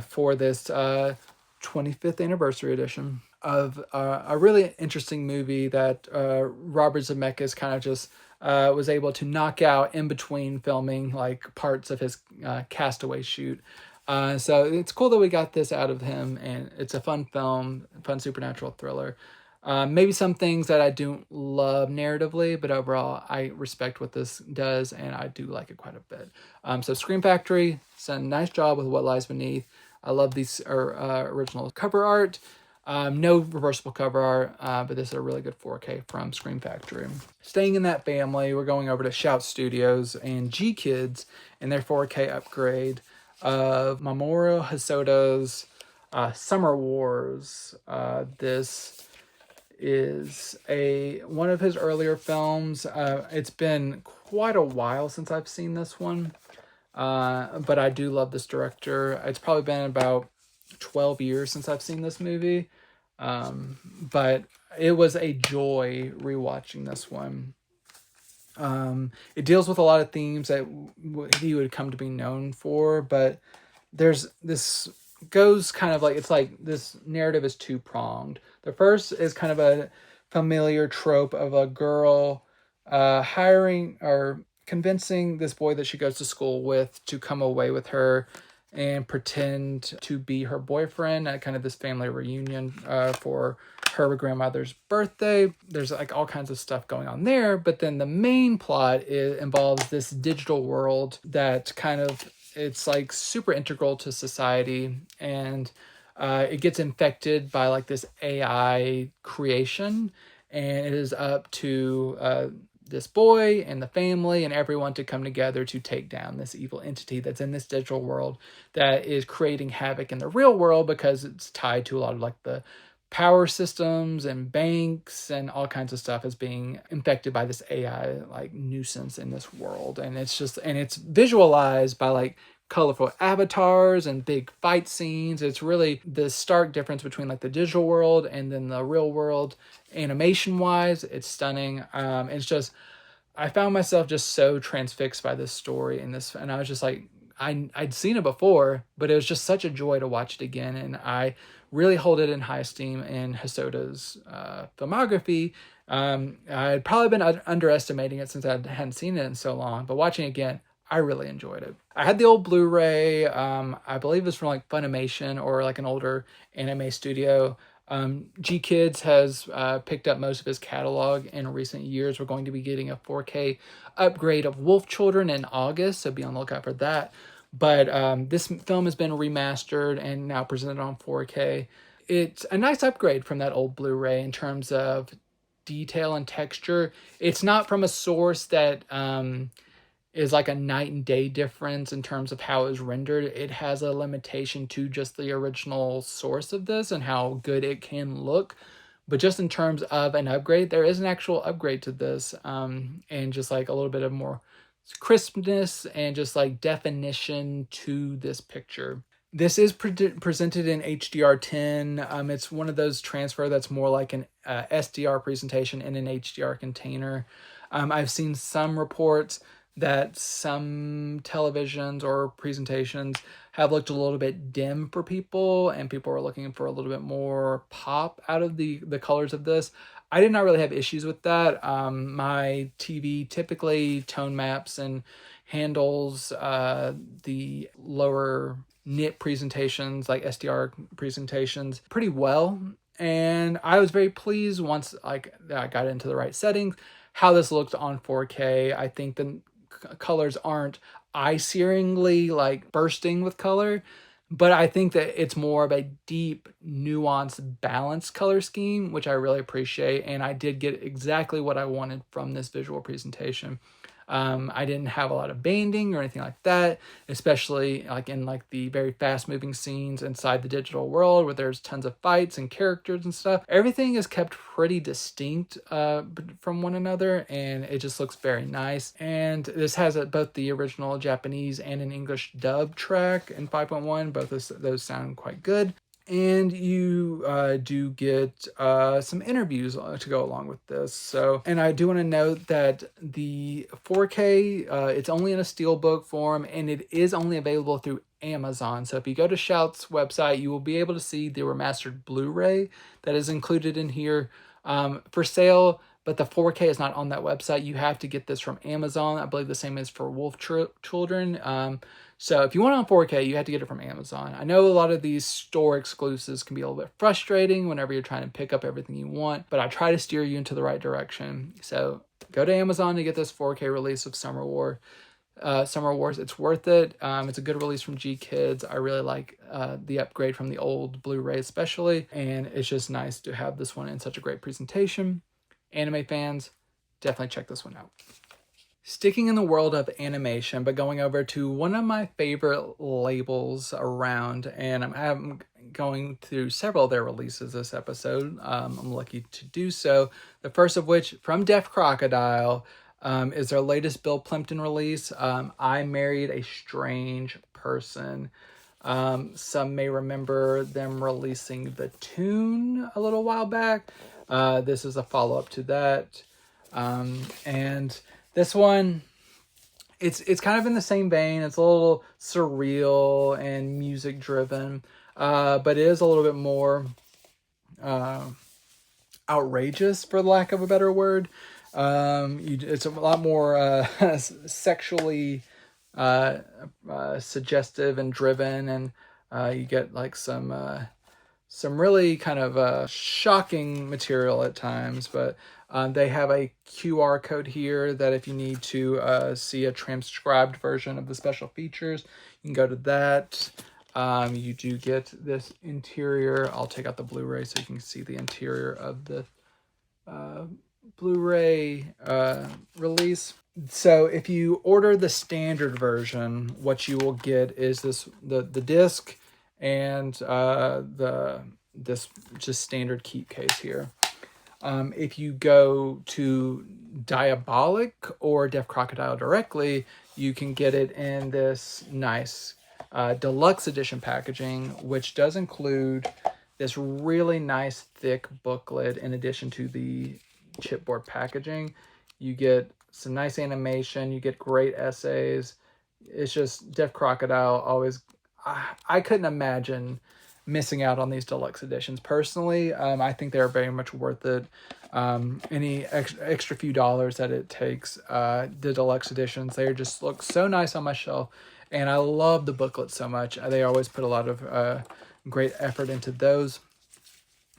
for this 25th anniversary edition of a really interesting movie that Robert Zemeckis kind of just was able to knock out in between filming like parts of his Castaway shoot. So it's cool that we got this out of him, and it's a fun film, fun supernatural thriller. Maybe some things that I don't love narratively, but overall I respect what this does, and I do like it quite a bit. So Scream Factory, it's a nice job with What Lies Beneath. I love these original cover art. No reversible cover art, but this is a really good 4K from Scream Factory. Staying in that family, we're going over to Shout Studios and G-Kids and their 4K upgrade of Mamoru Hosoda's Summer Wars. This is one of his earlier films. It's been quite a while since I've seen this one, but I do love this director. It's probably been about 12 years since I've seen this movie, but it was a joy rewatching this one. It deals with a lot of themes that he would come to be known for, but there's this goes kind of like, it's like this narrative is two-pronged. The first is kind of a familiar trope of a girl hiring or convincing this boy that she goes to school with to come away with her and pretend to be her boyfriend at kind of this family reunion for her grandmother's birthday. There's like all kinds of stuff going on there, but then the main plot involves this digital world that kind of, it's like super integral to society, and it gets infected by like this AI creation, and it is up to this boy and the family and everyone to come together to take down this evil entity that's in this digital world that is creating havoc in the real world because it's tied to a lot of like the power systems and banks and all kinds of stuff is being infected by this AI like nuisance in this world. And it's just, and it's visualized by like colorful avatars and big fight scenes. It's really the stark difference between like the digital world and then the real world. Animation wise, it's stunning. It's just, I found myself just so transfixed by this story and this, and I was just like, I'd seen it before, but it was just such a joy to watch it again. And I really hold it in high esteem in Hosoda's filmography. I'd probably been underestimating it since I hadn't seen it in so long, but watching it again, I really enjoyed it. I had the old Blu-ray. I believe it was from like Funimation or like an older anime studio. G Kids has picked up most of his catalog in recent years. We're going to be getting a 4K upgrade of Wolf Children in August, so be on the lookout for that. But this film has been remastered and now presented on 4K. It's a nice upgrade from that old Blu-ray in terms of detail and texture. It's not from a source that is like a night and day difference in terms of how it was rendered. It has a limitation to just the original source of this and how good it can look. But just in terms of an upgrade, there is an actual upgrade to this, and just like a little bit of more crispness and just like definition to this picture. This is presented in HDR10. It's one of those transfer that's more like an SDR presentation in an HDR container. I've seen some reports that some televisions or presentations have looked a little bit dim for people, and people are looking for a little bit more pop out of the colors of this. I did not really have issues with that. My TV typically tone maps and handles the lower nit presentations, like SDR presentations, pretty well. And I was very pleased once like I got into the right settings, how this looked on 4K. I think the colors aren't eye-searingly like bursting with color, but I think that it's more of a deep, nuanced, balanced color scheme, which I really appreciate. And I did get exactly what I wanted from this visual presentation. I didn't have a lot of banding or anything like that, especially like in like the very fast moving scenes inside the digital world where there's tons of fights and characters and stuff. Everything is kept pretty distinct from one another, and it just looks very nice. And this has both the original Japanese and an English dub track in 5.1. Both of those sound quite good. And you do get some interviews to go along with this. So, and I do want to note that the 4K, it's only in a steelbook form, and it is only available through Amazon. So if you go to Shout's website, you will be able to see the remastered Blu-ray that is included in here for sale. But the 4K is not on that website. You have to get this from Amazon. I believe the same is for Wolf Children. So if you want it on 4K, you have to get it from Amazon. I know a lot of these store exclusives can be a little bit frustrating whenever you're trying to pick up everything you want, but I try to steer you into the right direction. So go to Amazon to get this 4K release of Summer Wars. It's worth it. It's a good release from G Kids. I really like the upgrade from the old Blu-ray especially, and it's just nice to have this one in such a great presentation. Anime fans, definitely check this one out. Sticking in the world of animation, but going over to one of my favorite labels around, and I'm going through several of their releases this episode. I'm lucky to do so. The first of which, from Deaf Crocodile, is their latest Bill Plimpton release, I Married a Strange Person. Some may remember them releasing The Tune a little while back. This is a follow-up to that. And this one, it's kind of in the same vein. It's a little surreal and music driven, but it is a little bit more outrageous, for lack of a better word. It's a lot more sexually suggestive and driven, and you get like some really kind of shocking material at times, but they have a QR code here that if you need to see a transcribed version of the special features, you can go to that. You do get this interior. I'll take out the Blu-ray so you can see the interior of the Blu-ray release. So if you order the standard version, what you will get is the disc and this just standard keep case here. If you go to Diabolic or Deaf Crocodile directly, you can get it in this nice deluxe edition packaging, which does include this really nice thick booklet in addition to the chipboard packaging. You get some nice animation, you get great essays. It's just Deaf Crocodile always, I couldn't imagine missing out on these deluxe editions. Personally, I think they're very much worth it. Any extra few dollars that it takes. The deluxe editions, they just look so nice on my shelf, and I love the booklet so much. They always put a lot of great effort into those.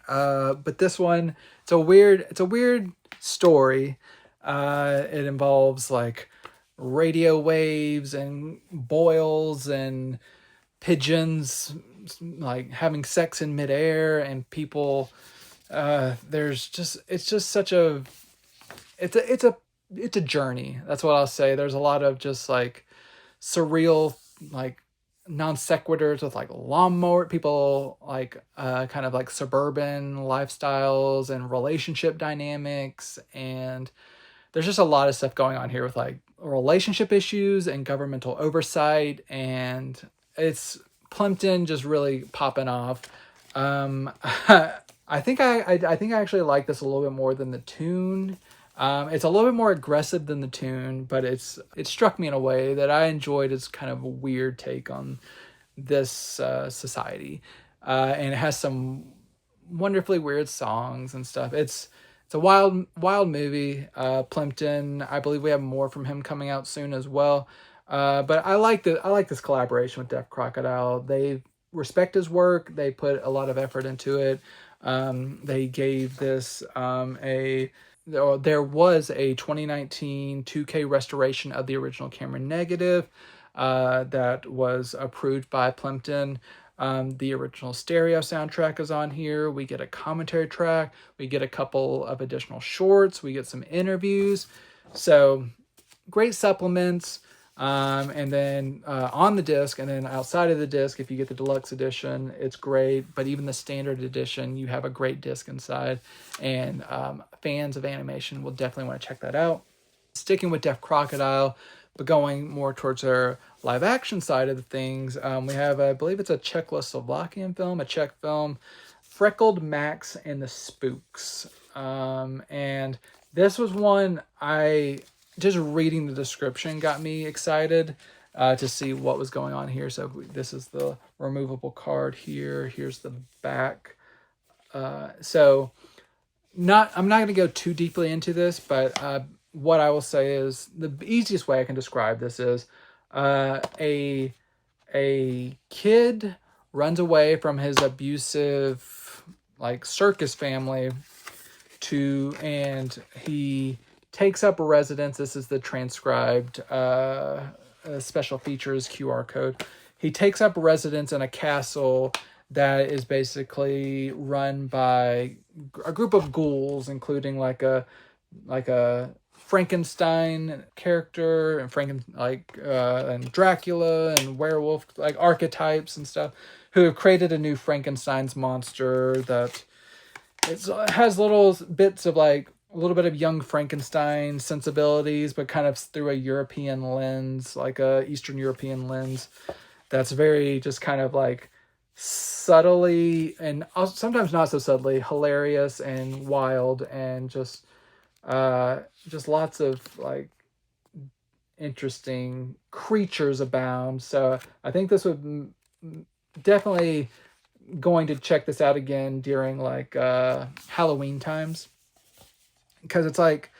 But this one, it's a weird story. It involves like radio waves and boils and pigeons like having sex in midair, and people it's a journey. That's what I'll say. There's a lot of just like surreal like non sequiturs with like lawnmower people, like kind of like suburban lifestyles and relationship dynamics, and there's just a lot of stuff going on here with like relationship issues and governmental oversight, and it's Plimpton just really popping off. I think I actually like this a little bit more than the tune. It's a little bit more aggressive than the tune, but it struck me in a way that I enjoyed. It's kind of a weird take on this society, and it has some wonderfully weird songs and stuff. It's a wild movie. Plimpton, I believe we have more from him coming out soon as well. But I like this collaboration with Deaf Crocodile. They respect his work. They put a lot of effort into it. They gave this there was a 2019 2K restoration of the original camera negative that was approved by Plimpton. The original stereo soundtrack is on here. We get a commentary track. We get a couple of additional shorts. We get some interviews. So great supplements. And then on the disc, and then outside of the disc, if you get the deluxe edition, it's great. But even the standard edition, you have a great disc inside. And fans of animation will definitely want to check that out. Sticking with Deaf Crocodile, but going more towards their live action side of the things, we have, I believe it's a Czechoslovakian film, a Czech film, Freckled Max and the Spooks. And this was one just reading the description got me excited to see what was going on here. So this is the removable card here. Here's the back. So I'm not going to go too deeply into this, but what I will say is the easiest way I can describe this is a kid runs away from his abusive like circus family and he takes up a residence. This is the transcribed special features QR code. He takes up residence in a castle that is basically run by a group of ghouls, including like a Frankenstein character and and Dracula and werewolf like archetypes and stuff, who have created a new Frankenstein's monster that has little bits of like a little bit of young Frankenstein sensibilities, but kind of through a European lens, like a Eastern European lens. That's very just kind of like subtly and sometimes not so subtly hilarious and wild, and just lots of like interesting creatures abound. So I think this would definitely going to check this out again during like Halloween times, because it's like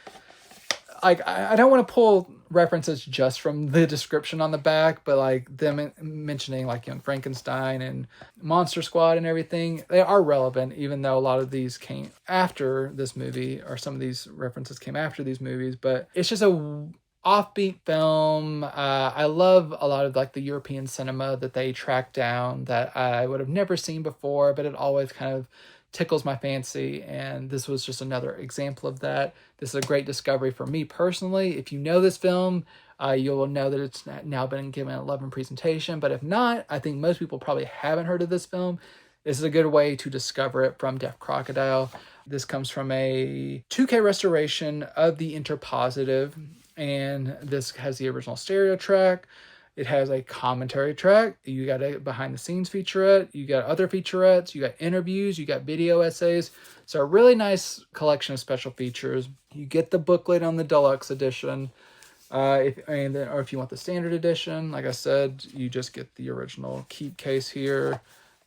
I don't want to pull references just from the description on the back, but like them mentioning like Young Frankenstein and Monster Squad and everything, they are relevant, even though a lot of these came after this movie, or some of these references came after these movies. But it's just a offbeat film. I love a lot of like the European cinema that they track down that I would have never seen before, but it always kind of tickles my fancy, and this was just another example of that. This is a great discovery for me personally. If you know this film, you will know that it's now been given an 11 presentation, but if not, I think most people probably haven't heard of this film. This is a good way to discover it from Deaf Crocodile. This comes from a 2K restoration of the Interpositive, And this has the original stereo track. It has a commentary track. You got a behind the scenes featurette. You got other featurettes. You got interviews. You got video essays. So a really nice collection of special features. You get the booklet on the deluxe edition. Or if you want the standard edition, like I said, you just get the original keep case here.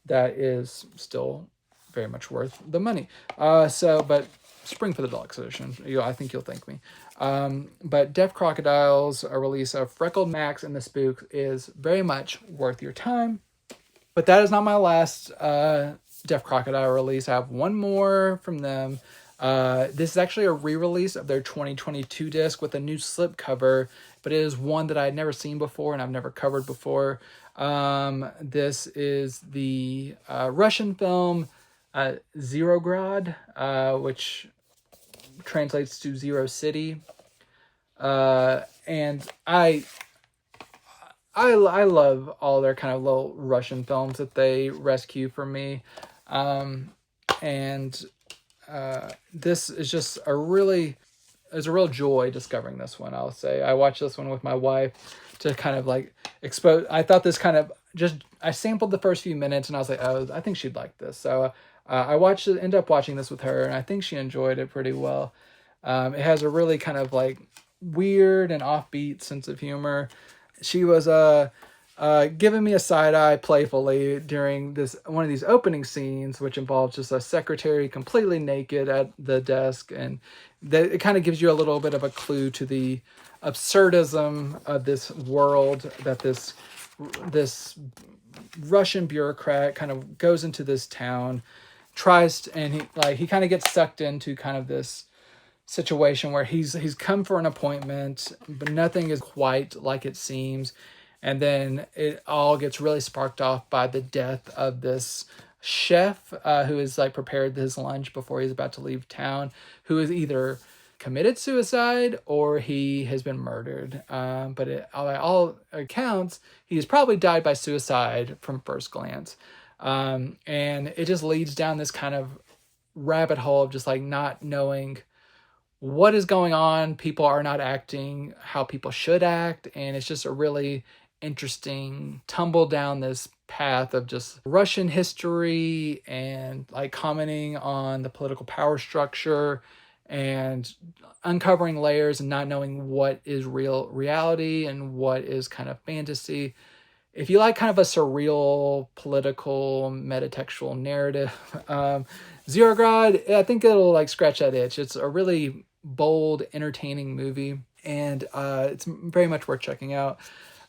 That is still very much worth the money. But spring for the deluxe edition. I think you'll thank me. But Deaf Crocodile's release of Freckled Max and the Spooks is very much worth your time. But that is not my last Deaf Crocodile release. I have one more from them. This is actually a re-release of their 2022 disc with a new slipcover, but it is one that I had never seen before and I've never covered before. This is the Russian film Zerograd, which translates to Zero City. And I love all their kind of little Russian films that they rescue for me. This is just a real joy discovering this one, I'll say. I watched this one with my wife to kind of like expose. I thought this kind of I sampled the first few minutes and I was like, oh, I think she'd like this. So ended up watching this with her and I think she enjoyed it pretty well. It has a really kind of like weird and offbeat sense of humor. She was giving me a side eye playfully during one of these opening scenes, which involves just a secretary completely naked at the desk, and it kind of gives you a little bit of a clue to the absurdism of this world that this Russian bureaucrat kind of goes into this town, he kind of gets sucked into kind of this situation where he's come for an appointment, but nothing is quite like it seems. And then it all gets really sparked off by the death of this chef who has like prepared his lunch before he's about to leave town, who is either committed suicide or he has been murdered. By all accounts, he's probably died by suicide from first glance. And it just leads down this kind of rabbit hole of just like not knowing what is going on. People are not acting how people should act. And it's just a really interesting tumble down this path of just Russian history and like commenting on the political power structure and uncovering layers and not knowing what is reality and what is kind of fantasy. If you like kind of a surreal political metatextual narrative, Zerograd, I think it'll like scratch that itch. It's a really bold, entertaining movie, and it's very much worth checking out.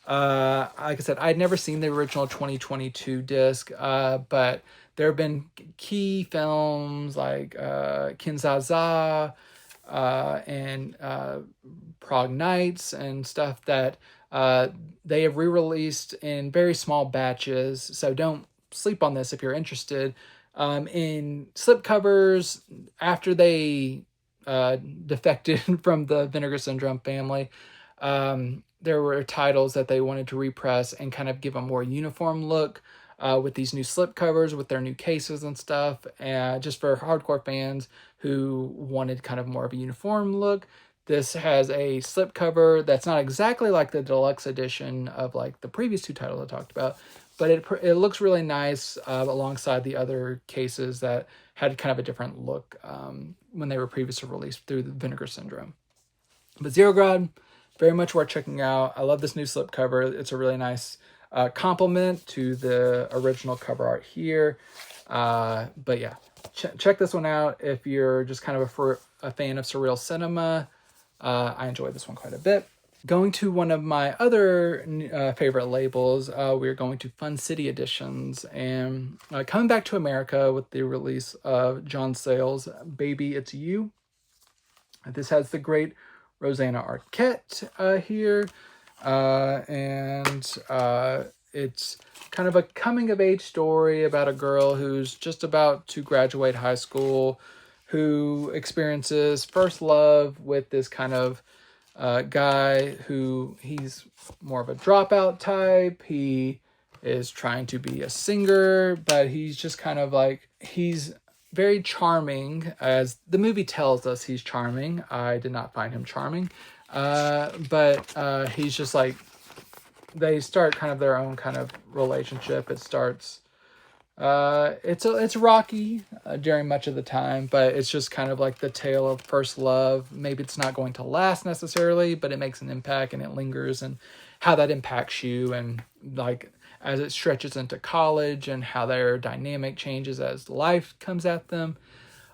Like I said, I'd never seen the original 2022 disc, but there have been key films like Kinzaza and Prague Nights and stuff that they have re-released in very small batches, so don't sleep on this if you're interested. In slipcovers, after they defected from the Vinegar Syndrome family, there were titles that they wanted to repress and kind of give a more uniform look with these new slipcovers, with their new cases and stuff, just for hardcore fans who wanted kind of more of a uniform look. This has a slipcover that's not exactly like the deluxe edition of like the previous two titles I talked about, but it looks really nice alongside the other cases that had kind of a different look when they were previously released through the Vinegar Syndrome. But Zerograd, very much worth checking out. I love this new slipcover. It's a really nice complement to the original cover art here. But yeah, check this one out if you're just kind of a fan of surreal cinema. I enjoyed this one quite a bit. Going to one of my other favorite labels, we're going to Fun City Editions, and coming back to America with the release of John Sayles' Baby It's You. This has the great Rosanna Arquette here, and it's kind of a coming-of-age story about a girl who's just about to graduate high school, who experiences first love with this kind of guy who he's more of a dropout type. He is trying to be a singer, but he's just kind of like, he's very charming, as the movie tells us he's charming. I did not find him charming. But he's just like, they start kind of their own kind of relationship. It starts, it's rocky during much of the time, but it's just kind of like the tale of first love. Maybe it's not going to last necessarily, but it makes an impact and it lingers, and how that impacts you, and like as it stretches into college and how their dynamic changes as life comes at them.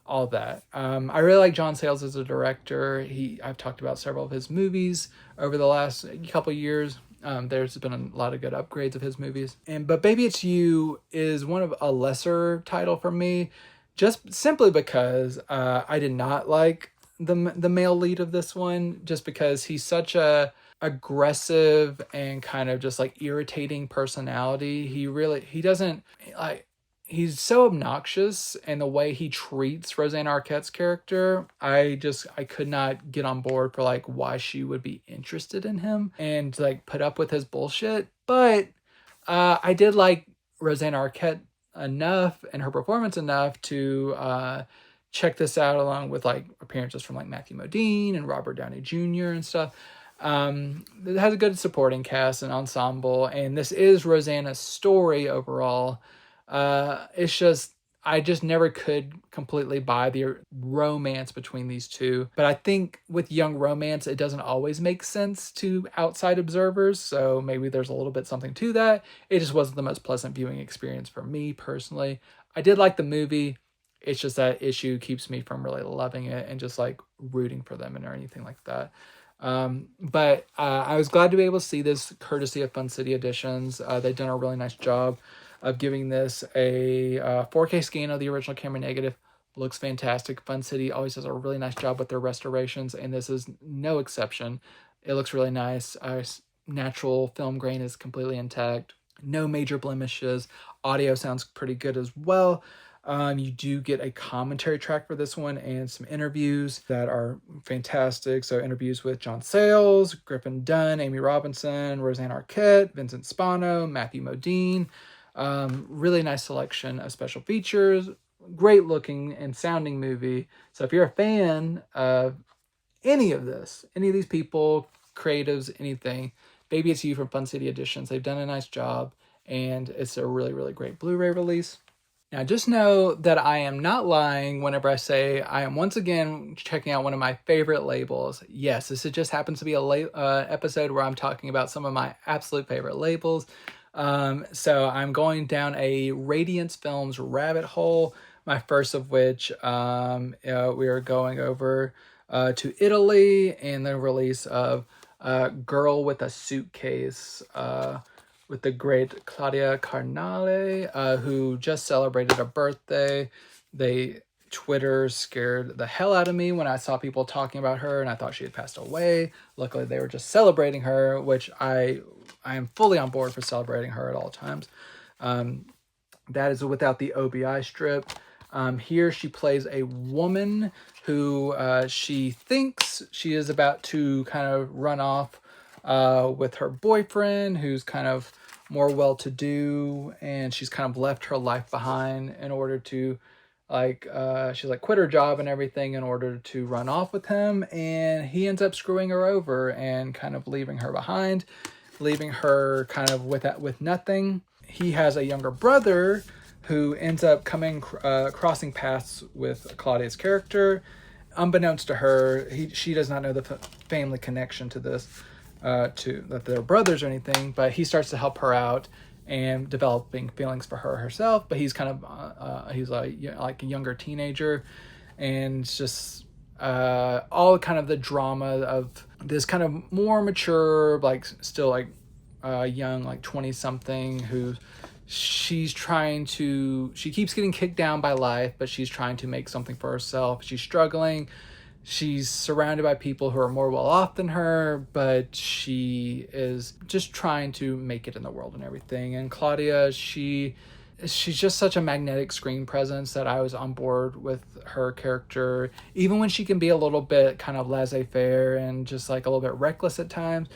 All that. I really like John Sayles as a director. I've talked about several of his movies over the last couple years. There's been a lot of good upgrades of his movies. But Baby It's You is one of a lesser title for me, just simply because I did not like the male lead of this one, just because he's such a aggressive and kind of just like irritating personality. He doesn't like, he's so obnoxious, and the way he treats Roseanne Arquette's character, I could not get on board for like why she would be interested in him and like put up with his bullshit. But I did like Roseanne Arquette enough and her performance enough to check this out, along with like appearances from like Matthew Modine and Robert Downey Jr. and stuff. It has a good supporting cast and ensemble, and this is Rosanna's story overall. It's just, I just never could completely buy the romance between these two. But I think with young romance, it doesn't always make sense to outside observers. So maybe there's a little bit something to that. It just wasn't the most pleasant viewing experience for me personally. I did like the movie. It's just that issue keeps me from really loving it and just like rooting for them or anything like that. But I was glad to be able to see this courtesy of Fun City Editions. They've done a really nice job of giving this a 4K scan of the original camera negative. Looks fantastic. Fun City always does a really nice job with their restorations, and this is no exception. It looks really nice. Natural film grain is completely intact. No major blemishes. Audio sounds pretty good as well. You do get a commentary track for this one and some interviews that are fantastic. So interviews with John Sayles, Griffin Dunn, Amy Robinson, Roseanne Arquette, Vincent Spano, Matthew Modine. Really nice selection of special features. Great looking and sounding movie. So if you're a fan of any of these people, creatives, anything, Baby It's You from Fun City Editions, they've done a nice job, and it's a really, really great Blu-ray release. Now, just know that I am not lying whenever I say I am once again checking out one of my favorite labels. Yes, this just happens to be a episode where I'm talking about some of my absolute favorite labels. So I'm going down a Radiance Films rabbit hole, my first of which we are going over to Italy and the release of Girl with a Suitcase, with the great Claudia Carnale, who just celebrated a birthday. Twitter scared the hell out of me when I saw people talking about her, and I thought she had passed away. Luckily, they were just celebrating her, which I am fully on board for celebrating her at all times. That is without the OBI strip. Here she plays a woman who she thinks she is about to kind of run off with her boyfriend, who's kind of more well-to-do, and she's kind of left her life behind in order to she's like quit her job and everything in order to run off with him, and he ends up screwing her over and kind of leaving her behind, leaving her kind of with nothing. He has a younger brother who ends up crossing paths with Claudia's character. Unbeknownst to her, she does not know the family connection to this, to that they're brothers or anything, but he starts to help her out and developing feelings for her herself. But he's kind of he's like a younger teenager, and it's just all kind of the drama of this kind of more mature, like still like young, like 20 something, who she keeps getting kicked down by life, but she's trying to make something for herself. She's struggling. She's surrounded by people who are more well off than her, but she is just trying to make it in the world and everything. And Claudia, she's just such a magnetic screen presence that I was on board with her character, even when she can be a little bit kind of laissez-faire and just like a little bit reckless at times.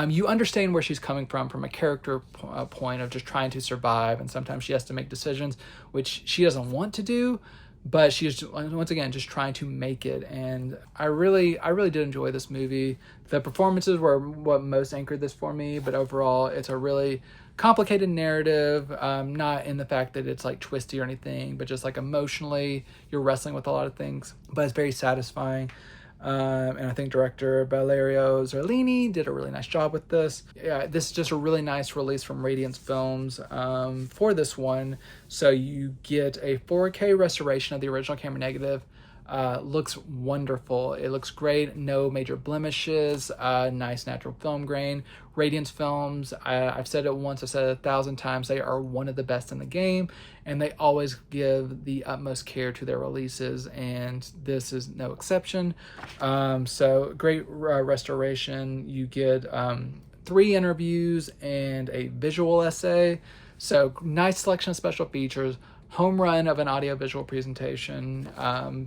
You understand where she's coming from a character point of just trying to survive, and sometimes she has to make decisions which she doesn't want to do, but she's once again just trying to make it. And I really did enjoy this movie. The performances were what most anchored this for me, but overall it's a really complicated narrative, not in the fact that it's like twisty or anything, but just like emotionally you're wrestling with a lot of things, but it's very satisfying. And I think director Valerio Zerlini did a really nice job with this. Yeah, this is just a really nice release from Radiance Films for this one. So you get a 4K restoration of the original camera negative. Looks wonderful. It looks great. No major blemishes. Nice natural film grain. Radiance Films, I've said it once, I've said it 1,000 times, they are one of the best in the game, and they always give the utmost care to their releases, and this is no exception. So great restoration. You get 3 interviews and a visual essay. So nice selection of special features. Home run of an audiovisual presentation.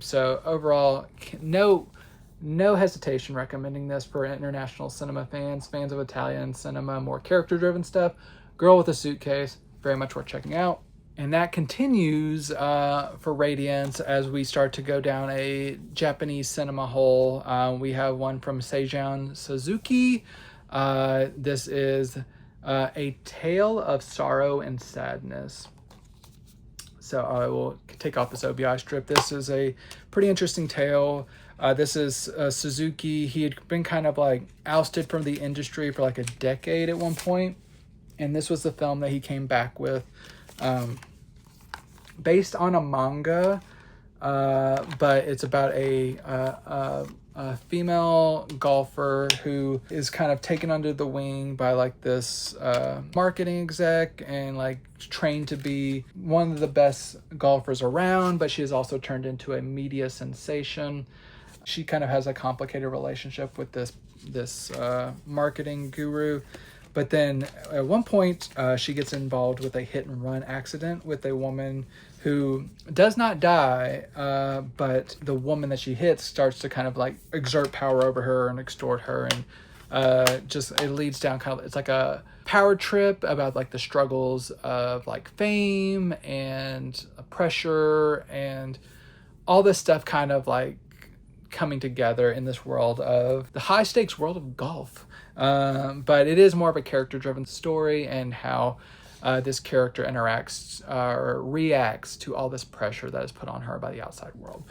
So overall, no hesitation recommending this for international cinema fans of Italian cinema, more character-driven stuff. Girl with a Suitcase, very much worth checking out. And that continues for Radiance as we start to go down a Japanese cinema hole. We have one from Seijun Suzuki. This is A Tale of Sorrow and Sadness. So I will take off this OBI strip. This is a pretty interesting tale. This is Suzuki. He had been kind of like ousted from the industry for like a decade at one point, and this was the film that he came back with, based on a manga, but it's about a female golfer who is kind of taken under the wing by like this marketing exec and like trained to be one of the best golfers around, but she is also turned into a media sensation. She kind of has a complicated relationship with this marketing guru, but then at one point she gets involved with a hit and run accident with a woman who does not die, but the woman that she hits starts to kind of like exert power over her and extort her, and just it leads down kind of, it's like a power trip about like the struggles of like fame and pressure and all this stuff kind of like coming together in this world of the high stakes world of golf. But it is more of a character driven story and how this character interacts or reacts to all this pressure that is put on her by the outside world.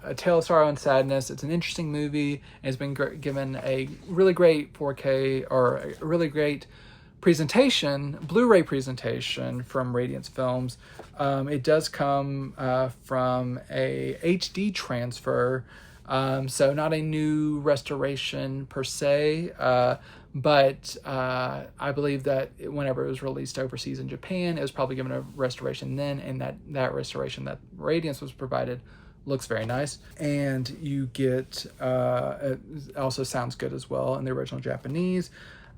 A Tale of Sorrow and Sadness. It's an interesting movie. And it's been given a really great 4K or a really great presentation, Blu-ray presentation from Radiance Films. It does come from a HD transfer. So not a new restoration per se, but I believe that whenever it was released overseas in Japan, it was probably given a restoration then, and that restoration that Radiance was provided looks very nice. And you get, it also sounds good as well in the original Japanese.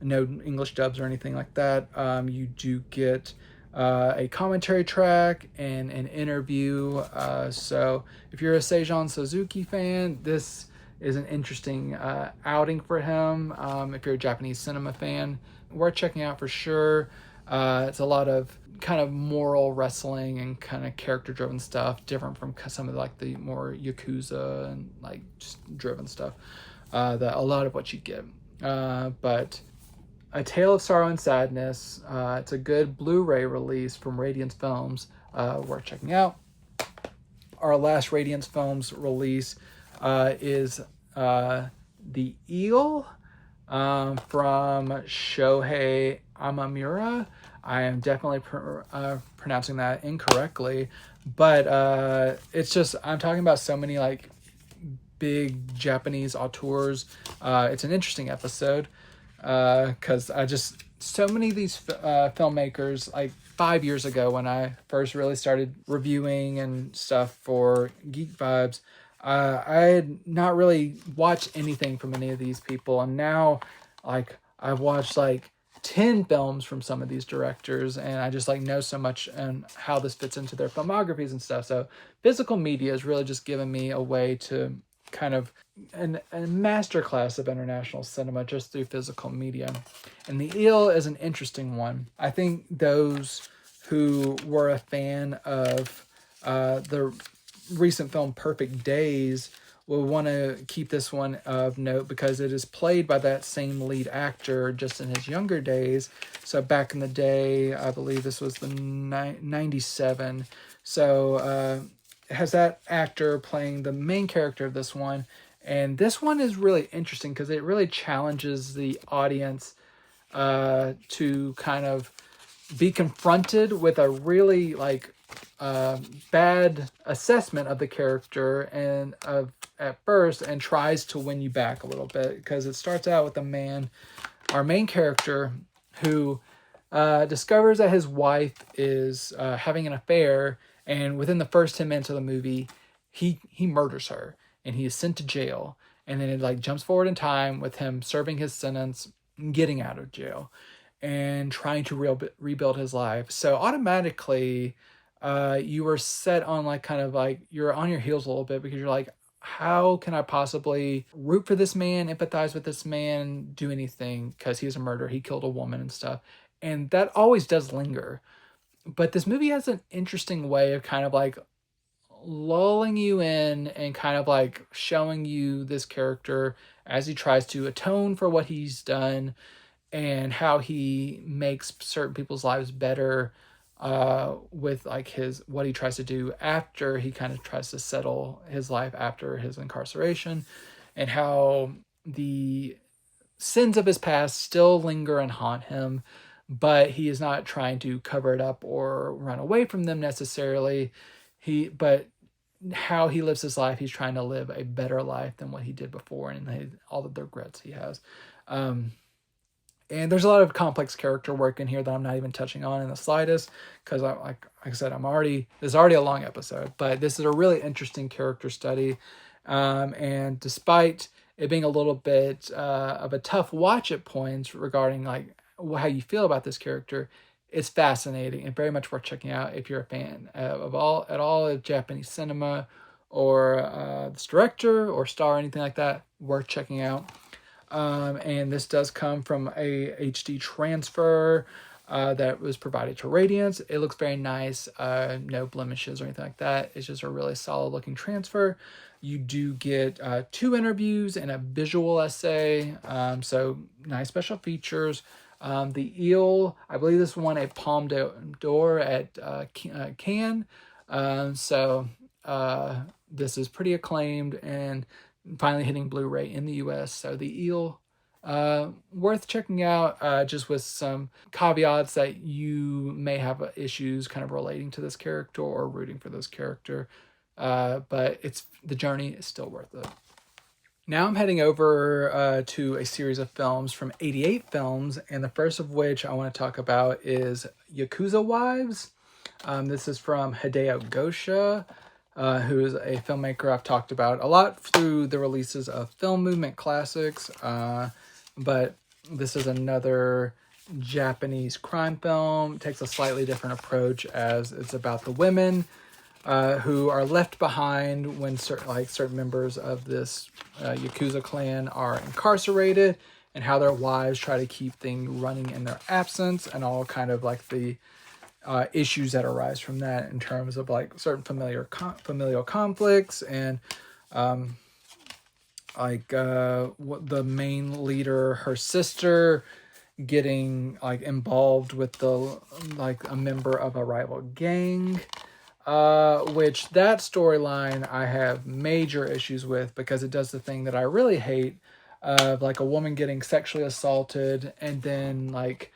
No English dubs or anything like that. You do get a commentary track and an interview. So if you're a Seijun Suzuki fan, this is an interesting outing for him. If you're a Japanese cinema fan, worth checking out for sure. It's a lot of kind of moral wrestling and kind of character driven stuff, different from some of like the more Yakuza and like just driven stuff, that a lot of what you get. But A Tale of Sorrow and Sadness, it's a good Blu-ray release from Radiance Films, worth checking out. Our last Radiance Films release is The Eel from Shohei Amamura. I am definitely pronouncing that incorrectly, but it's just, I'm talking about so many like big Japanese auteurs. It's an interesting episode because so many of these filmmakers, like 5 years ago when I first really started reviewing and stuff for Geek Vibes, I had not really watched anything from any of these people, and now like I've watched like 10 films from some of these directors, and I just like know so much and how this fits into their filmographies and stuff. So physical media has really just given me a way to kind of a masterclass of international cinema just through physical media. And The Eel is an interesting one. I think those who were a fan of the recent film Perfect Days, we'll want to keep this one of note because it is played by that same lead actor just in his younger days. So back in the day, I believe this was the 97. So it has that actor playing the main character of this one. And this one is really interesting because it really challenges the audience to kind of be confronted with a really like bad assessment of the character and of at first, and tries to win you back a little bit, because it starts out with a man, our main character, who discovers that his wife is having an affair, and within the first 10 minutes of the movie, he murders her, and he is sent to jail. And then it like jumps forward in time with him serving his sentence, getting out of jail, and trying to rebuild his life. So automatically, you were set on like kind of like you're on your heels a little bit, because you're like, how can I possibly root for this man, empathize with this man, do anything, because he's a murderer, he killed a woman and stuff. And that always does linger. But this movie has an interesting way of kind of like lulling you in and kind of like showing you this character as he tries to atone for what he's done, and how he makes certain people's lives better with like what he tries to do after he kind of tries to settle his life after his incarceration, and how the sins of his past still linger and haunt him, but he is not trying to cover it up or run away from them necessarily. But how he lives his life, he's trying to live a better life than what he did before, and all of the regrets he has. And there's a lot of complex character work in here that I'm not even touching on in the slightest, because like I said, this is already a long episode, but this is a really interesting character study. And despite it being a little bit of a tough watch at points regarding like how you feel about this character, it's fascinating and very much worth checking out if you're a fan of all of Japanese cinema, or this director or star or anything like that. Worth checking out. And this does come from a HD transfer that was provided to Radiance. It looks very nice, no blemishes or anything like that. It's just a really solid looking transfer. You do get 2 interviews and a visual essay, so nice special features. The Eel, I believe this won a Palme d'Or at Cannes, so this is pretty acclaimed and finally hitting Blu-ray in the US. So the Eel, worth checking out, just with some caveats that you may have issues kind of relating to this character or rooting for this character, but the journey is still worth it. Now I'm heading over to a series of films from 88 Films, and the first of which I want to talk about is Yakuza Wives. This is from Hideo Gosha, who is a filmmaker I've talked about a lot through the releases of Film Movement Classics, but this is another Japanese crime film. It takes a slightly different approach, as it's about the women who are left behind when certain members of this Yakuza clan are incarcerated, and how their wives try to keep things running in their absence, and all kind of like the issues that arise from that in terms of like certain familial conflicts, and the main leader, her sister, getting like involved with a member of a rival gang, which that storyline I have major issues with, because it does the thing that I really hate of like a woman getting sexually assaulted and then like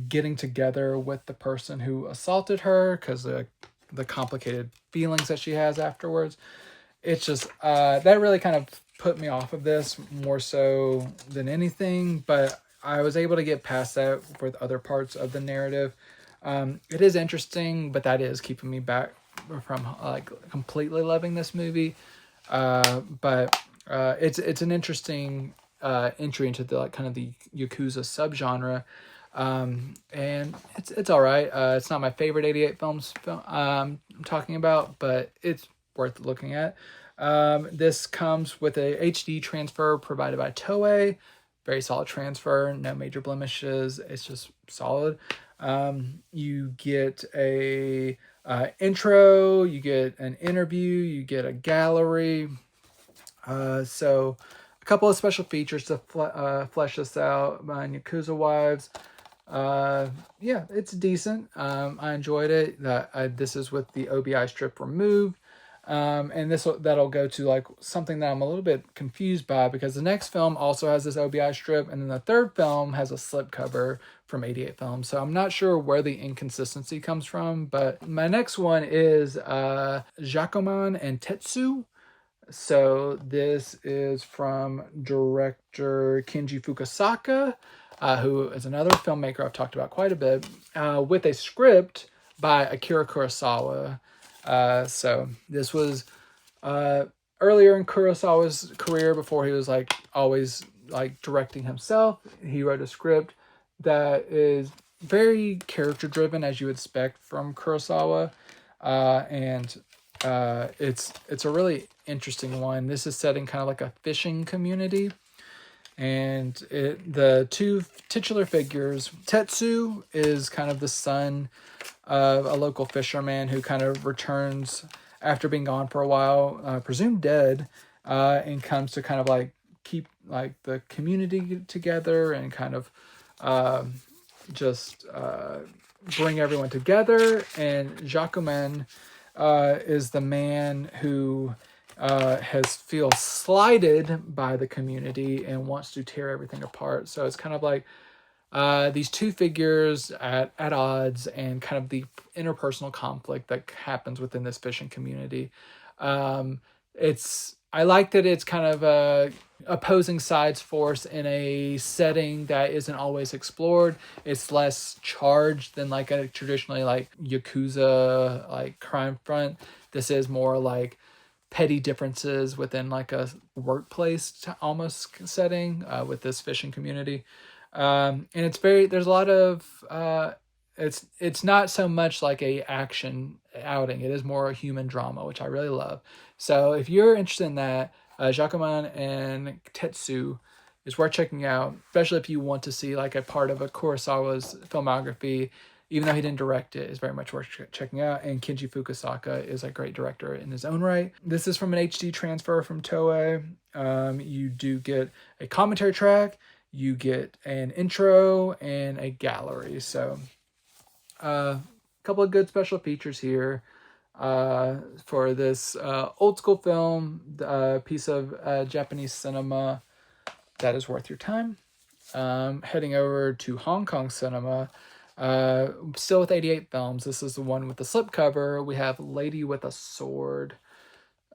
getting together with the person who assaulted her, because the complicated feelings that she has afterwards. It's just that really kind of put me off of this more so than anything, but I was able to get past that with other parts of the narrative. It is interesting, but that is keeping me back from like completely loving this movie. But it's an interesting entry into the like kind of the Yakuza subgenre. And it's all right. It's not my favorite 88 Films I'm talking about, but it's worth looking at. This comes with a HD transfer provided by Toei. Very solid transfer, no major blemishes. It's just solid. You get a intro, you get an interview, you get a gallery. So a couple of special features to flesh this out. Yakuza Wives. Yeah, it's decent. I enjoyed it. This is with the OBI strip removed. And that'll go to like something that I'm a little bit confused by, because the next film also has this OBI strip, and then the third film has a slipcover from 88 Films. So I'm not sure where the inconsistency comes from. But my next one is Jakoman and Tetsu. So this is from director Kenji Fukusaka, who is another filmmaker I've talked about quite a bit, with a script by Akira Kurosawa. So this was earlier in Kurosawa's career, before he was like always like directing himself. He wrote a script that is very character driven, as you would expect from Kurosawa, and it's a really interesting one. This is set in kind of like a fishing community, and the two titular figures, Tetsu is kind of the son of a local fisherman who kind of returns after being gone for a while, presumed dead, and comes to kind of like keep like the community together and kind of just bring everyone together. And Jakoman is the man who feels slighted by the community and wants to tear everything apart. So it's kind of like these two figures at odds, and kind of the interpersonal conflict that happens within this fishing community. I like that it's kind of a opposing sides force in a setting that isn't always explored. It's less charged than like a traditionally like Yakuza like crime front. This is more like petty differences within like a workplace almost setting with this fishing community. And there's a lot of it's not so much like a action outing. It is more a human drama, which I really love. So if you're interested in that, Jakoman and Tetsu is worth checking out, especially if you want to see like a part of a Kurosawa's filmography. Even though he didn't direct it, is very much worth checking out. And Kenji Fukusaka is a great director in his own right. This is from an HD transfer from Toei. You do get a commentary track, you get an intro, and a gallery. So a couple of good special features here for this old school film, piece of Japanese cinema that is worth your time. Heading over to Hong Kong cinema, still with 88 Films. This is the one with the slipcover. We have Lady with a Sword.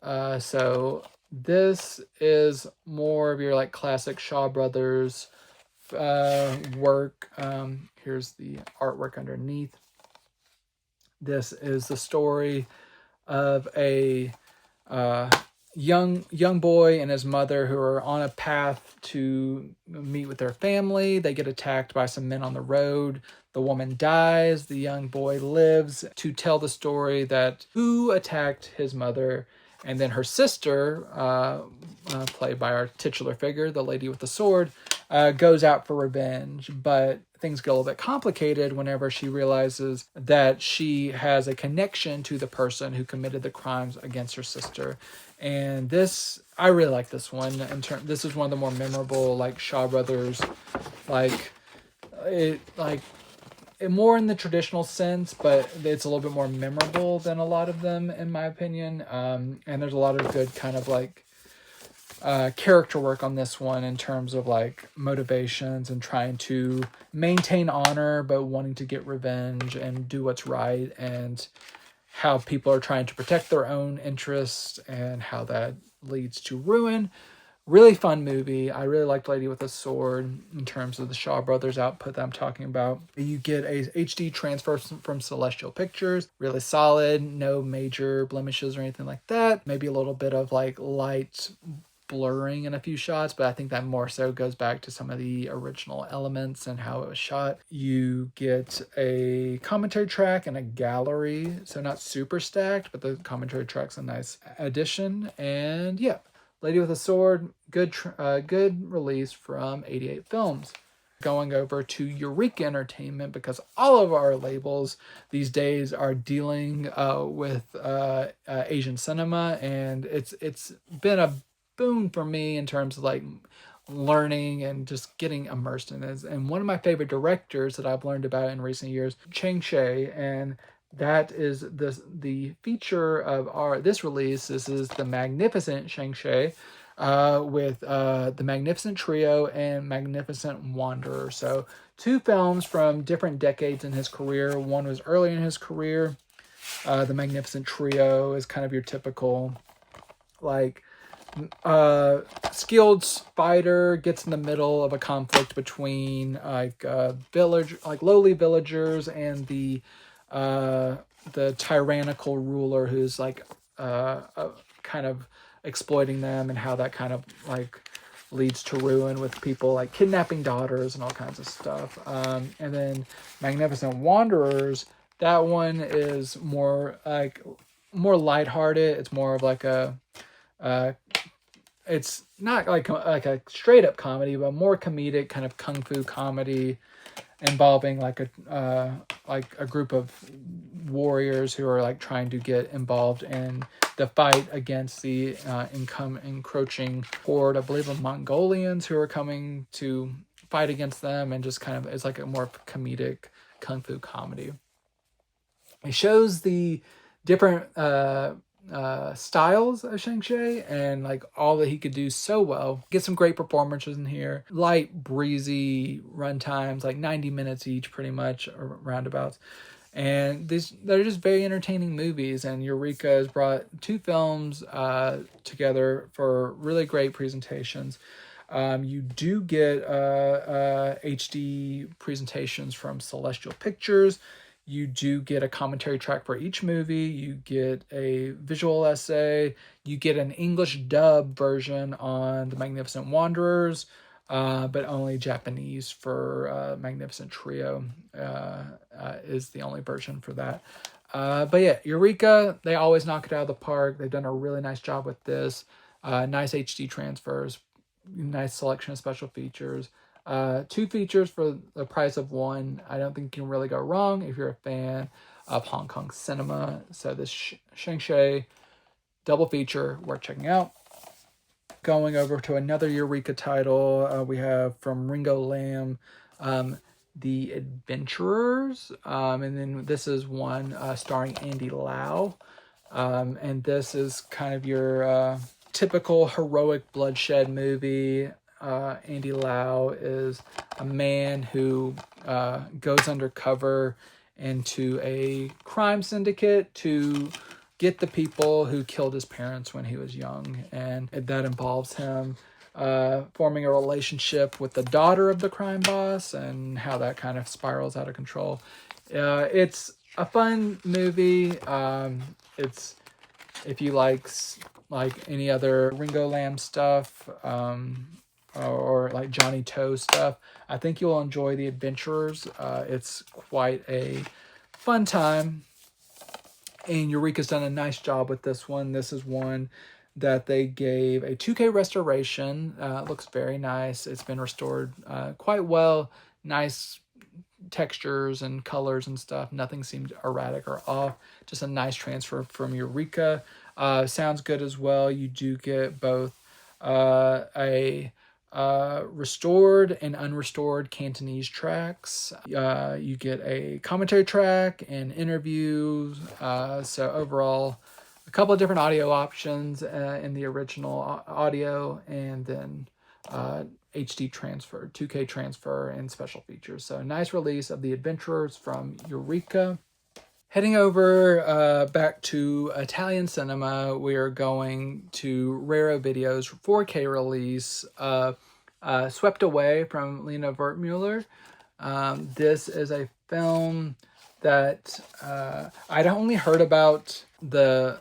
So this is more of your like classic Shaw Brothers work. Here's the artwork underneath. This is the story of a young boy and his mother who are on a path to meet with their family. They get attacked by some men on the road. The woman dies. The young boy lives to tell the story that who attacked his mother. And then her sister, played by our titular figure, the lady with the sword, goes out for revenge. But things get a little bit complicated whenever she realizes that she has a connection to the person who committed the crimes against her sister. And I really like this one. This is one of the more memorable, like Shaw Brothers, more in the traditional sense, but it's a little bit more memorable than a lot of them, in my opinion. And there's a lot of good kind of like character work on this one in terms of like motivations and trying to maintain honor but wanting to get revenge and do what's right, and how people are trying to protect their own interests and how that leads to ruin. Really fun movie. I really liked Lady with a Sword in terms of the Shaw Brothers output that I'm talking about. You get a HD transfer from Celestial Pictures. Really solid. No major blemishes or anything like that. Maybe a little bit of like light blurring in a few shots, but I think that more so goes back to some of the original elements and how it was shot. You get a commentary track and a gallery. So not super stacked, but the commentary track's a nice addition. And yeah. Lady with a Sword, good release from 88 Films. going over to Eureka Entertainment, because all of our labels these days are dealing with Asian cinema, and it's been a boon for me in terms of like learning and just getting immersed in this. And one of my favorite directors that I've learned about in recent years, Cheh, and that is the feature of this release. This is the Magnificent Cheh, with the Magnificent Trio and Magnificent Wanderer. So 2 films from different decades in his career. One was early in his career. The Magnificent Trio is kind of your typical, like, skilled fighter gets in the middle of a conflict between lowly villagers and the tyrannical ruler who's like kind of exploiting them, and how that kind of like leads to ruin with people like kidnapping daughters and all kinds of stuff. And then Magnificent Wanderers, that one is more lighthearted. It's more of like a it's not like a straight up comedy, but more comedic, kind of kung fu comedy, involving like a group of warriors who are like trying to get involved in the fight against the encroaching horde, I believe, of Mongolians who are coming to fight against them, and just kind of it's like a more comedic kung fu comedy. It shows the different styles of Cheh and like all that he could do so well. Get some great performances in here. Light, breezy run times, like 90 minutes each, pretty much, or roundabouts. And they're just very entertaining movies. And Eureka has brought 2 films together for really great presentations. You do get HD presentations from Celestial Pictures. You do get a commentary track for each movie. You get a visual essay. You get an English dub version on The Magnificent Wanderers, but only Japanese for Magnificent Trio is the only version for that. But yeah, Eureka, they always knock it out of the park. They've done a really nice job with this. Nice HD transfers, nice selection of special features. 2 features for the price of 1. I don't think you can really go wrong if you're a fan of Hong Kong cinema. So this Cheh double feature worth checking out. Going over to another Eureka title, we have from Ringo Lam, The Adventurers. And then this is one starring Andy Lau. And this is kind of your typical heroic bloodshed movie. Andy Lau is a man who goes undercover into a crime syndicate to get the people who killed his parents when he was young. And that involves him forming a relationship with the daughter of the crime boss, and how that kind of spirals out of control. It's a fun movie. It's, if you like any other Ringo Lam stuff, or like Johnny Toe stuff, I think you'll enjoy The Adventurers. It's quite a fun time, and Eureka's done a nice job with this one. This is one that they gave a 2K restoration. It looks very nice. It's been restored quite well. Nice textures and colors and stuff. Nothing seemed erratic or off. Just a nice transfer from Eureka. Sounds good as well. You do get both a restored and unrestored Cantonese tracks. You get a commentary track and interviews. So overall, a couple of different audio options in the original audio, and then HD transfer, 2K transfer, and special features. So a nice release of The Adventurers from Eureka. Heading over back to Italian cinema, we are going to Raro Video's 4K release of Swept Away from Lena Wertmuller. This is a film that I'd only heard about the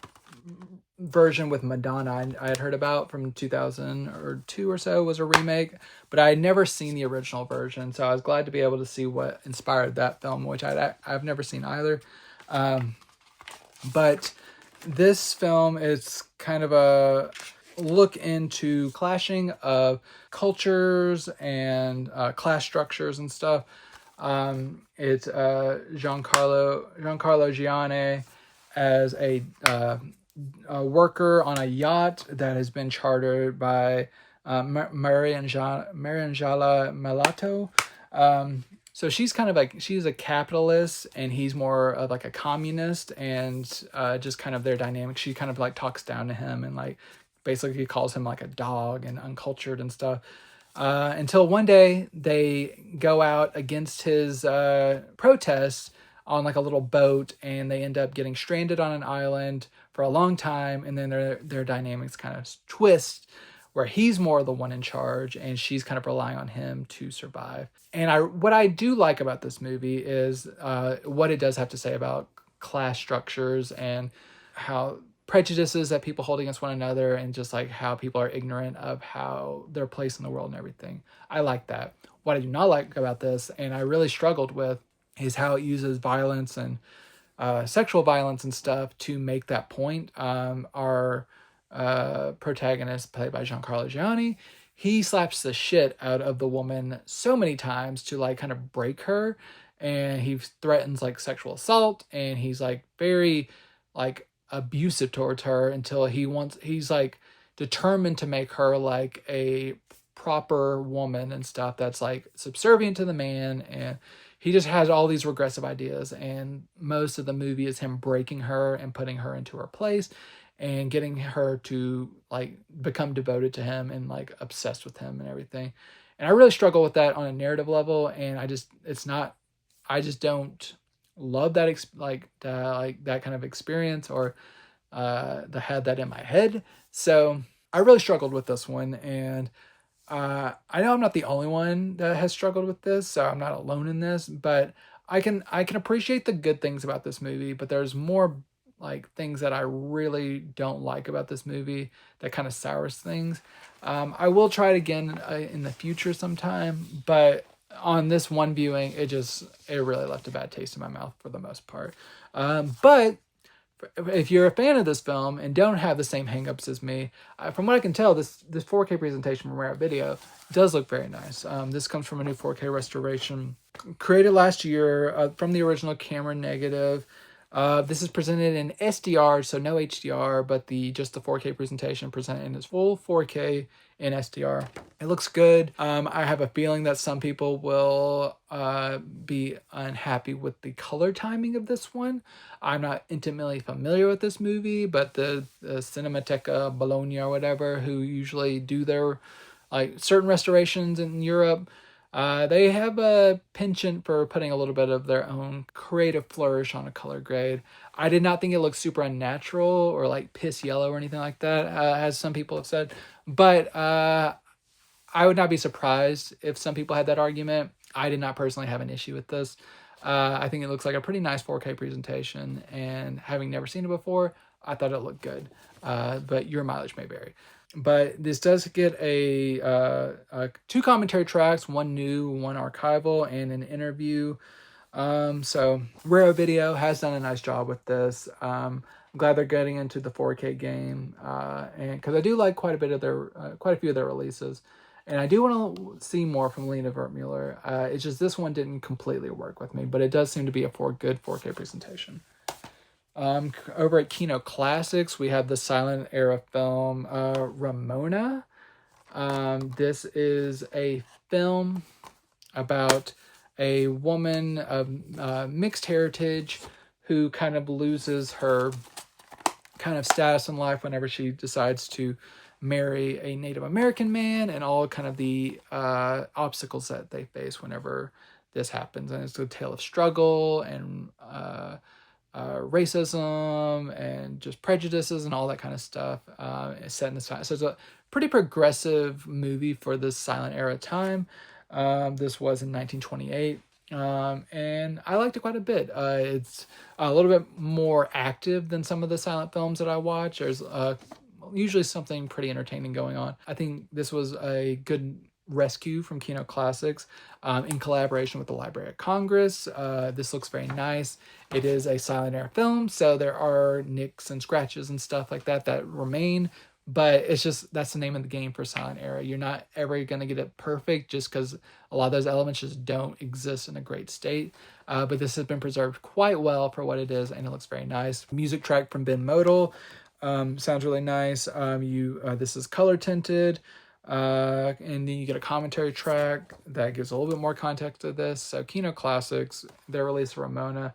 version with Madonna. I had heard about from 2002 or so was a remake, but I had never seen the original version, so I was glad to be able to see what inspired that film, which I've never seen either. But this film is kind of look into clashing of cultures and class structures and stuff. It's Giancarlo Gianni as a worker on a yacht that has been chartered by Mariangela Melato. So she's kind of like, she's a capitalist and he's more of like a communist, and just kind of their dynamic. She kind of like talks down to him and like basically calls him like a dog and uncultured and stuff. Until one day they go out against his protests on like a little boat, and they end up getting stranded on an island for a long time, and then their dynamics kind of twist, where he's more the one in charge and she's kind of relying on him to survive. And what I do like about this movie is what it does have to say about class structures and how prejudices that people hold against one another, and just like how people are ignorant of how their place in the world and everything. I like that. What I do not like about this, and I really struggled with, is how it uses violence and sexual violence and stuff to make that point. Our protagonist, played by Giancarlo Gianni, he slaps the shit out of the woman so many times to like kind of break her, and he threatens like sexual assault, and he's like very like abusive towards her until he's like determined to make her like a proper woman and stuff that's like subservient to the man. And he just has all these regressive ideas, and most of the movie is him breaking her and putting her into her place and getting her to like become devoted to him and like obsessed with him and everything. And I really struggle with that on a narrative level, and I just don't love that like that kind of experience, or had that in my head. So I really struggled with this one, and I know I'm not the only one that has struggled with this, so I'm not alone in this. But I can appreciate the good things about this movie, but there's more like things that I really don't like about this movie that kind of sours things. I will try it again in the future sometime, but on this one viewing, it really left a bad taste in my mouth for the most part. But if you're a fan of this film and don't have the same hangups as me, from what I can tell, this 4K presentation from Rare Video does look very nice. This comes from a new 4K restoration created last year from the original camera negative. This is presented in SDR, so no HDR, but just the 4K presentation presented in its full 4K in SDR. It looks good. I have a feeling that some people will be unhappy with the color timing of this one. I'm not intimately familiar with this movie, but the Cinemateca Bologna or whatever, who usually do their like certain restorations in Europe, they have a penchant for putting a little bit of their own creative flourish on a color grade. I did not think it looked super unnatural or like piss yellow or anything like that, as some people have said. But I would not be surprised if some people had that argument. I did not personally have an issue with this. I think it looks like a pretty nice 4K presentation, and having never seen it before, I thought it looked good. But your mileage may vary. But this does get a 2 commentary tracks, 1 new, 1 archival, and an interview. So Rare Video has done a nice job with this. I'm glad they're getting into the 4K game, and because I do like quite a few of their releases, and I do want to see more from Lena Wertmuller. It's just this one didn't completely work with me, but it does seem to be a good 4K presentation. Over at Kino Classics, we have the silent era film Ramona. This is a film about a woman of mixed heritage who kind of loses her kind of status in life whenever she decides to marry a Native American man, and all kind of the obstacles that they face whenever this happens. And it's a tale of struggle and racism and just prejudices and all that kind of stuff. It's set in this time. So it's a pretty progressive movie for this silent era time. This was in 1928. And I liked it quite a bit. It's a little bit more active than some of the silent films that I watch. There's usually something pretty entertaining going on. I think this was a good rescue from Kino Classics in collaboration with the Library of Congress. This looks very nice. It is a silent era film, so there are nicks and scratches and stuff like that that remain but it's just, that's the name of the game for silent era. You're not ever going to get it perfect just because a lot of those elements just don't exist in a great state. But this has been preserved quite well for what it is, and it looks very nice. Music track from Ben Modal. Sounds really nice. This is color tinted. And then you get a commentary track that gives a little bit more context to this. So Kino Classics, their release of Ramona,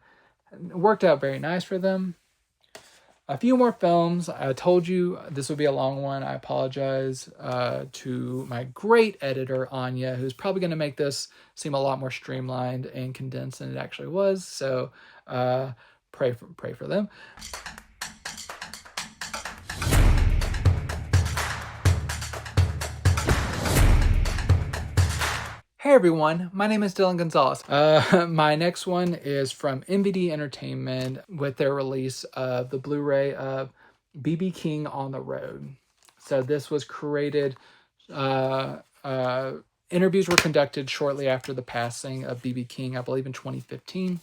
worked out very nice for them. A few more films. I told you this would be a long one. I apologize to my great editor, Anya, who's probably going to make this seem a lot more streamlined and condensed than it actually was. So pray for them. Hey everyone, my name is Dillon Gonzalez. My next one is from MVD Entertainment with their release of the Blu-ray of BB King on the Road. So this was created, interviews were conducted shortly after the passing of BB King, I believe in 2015.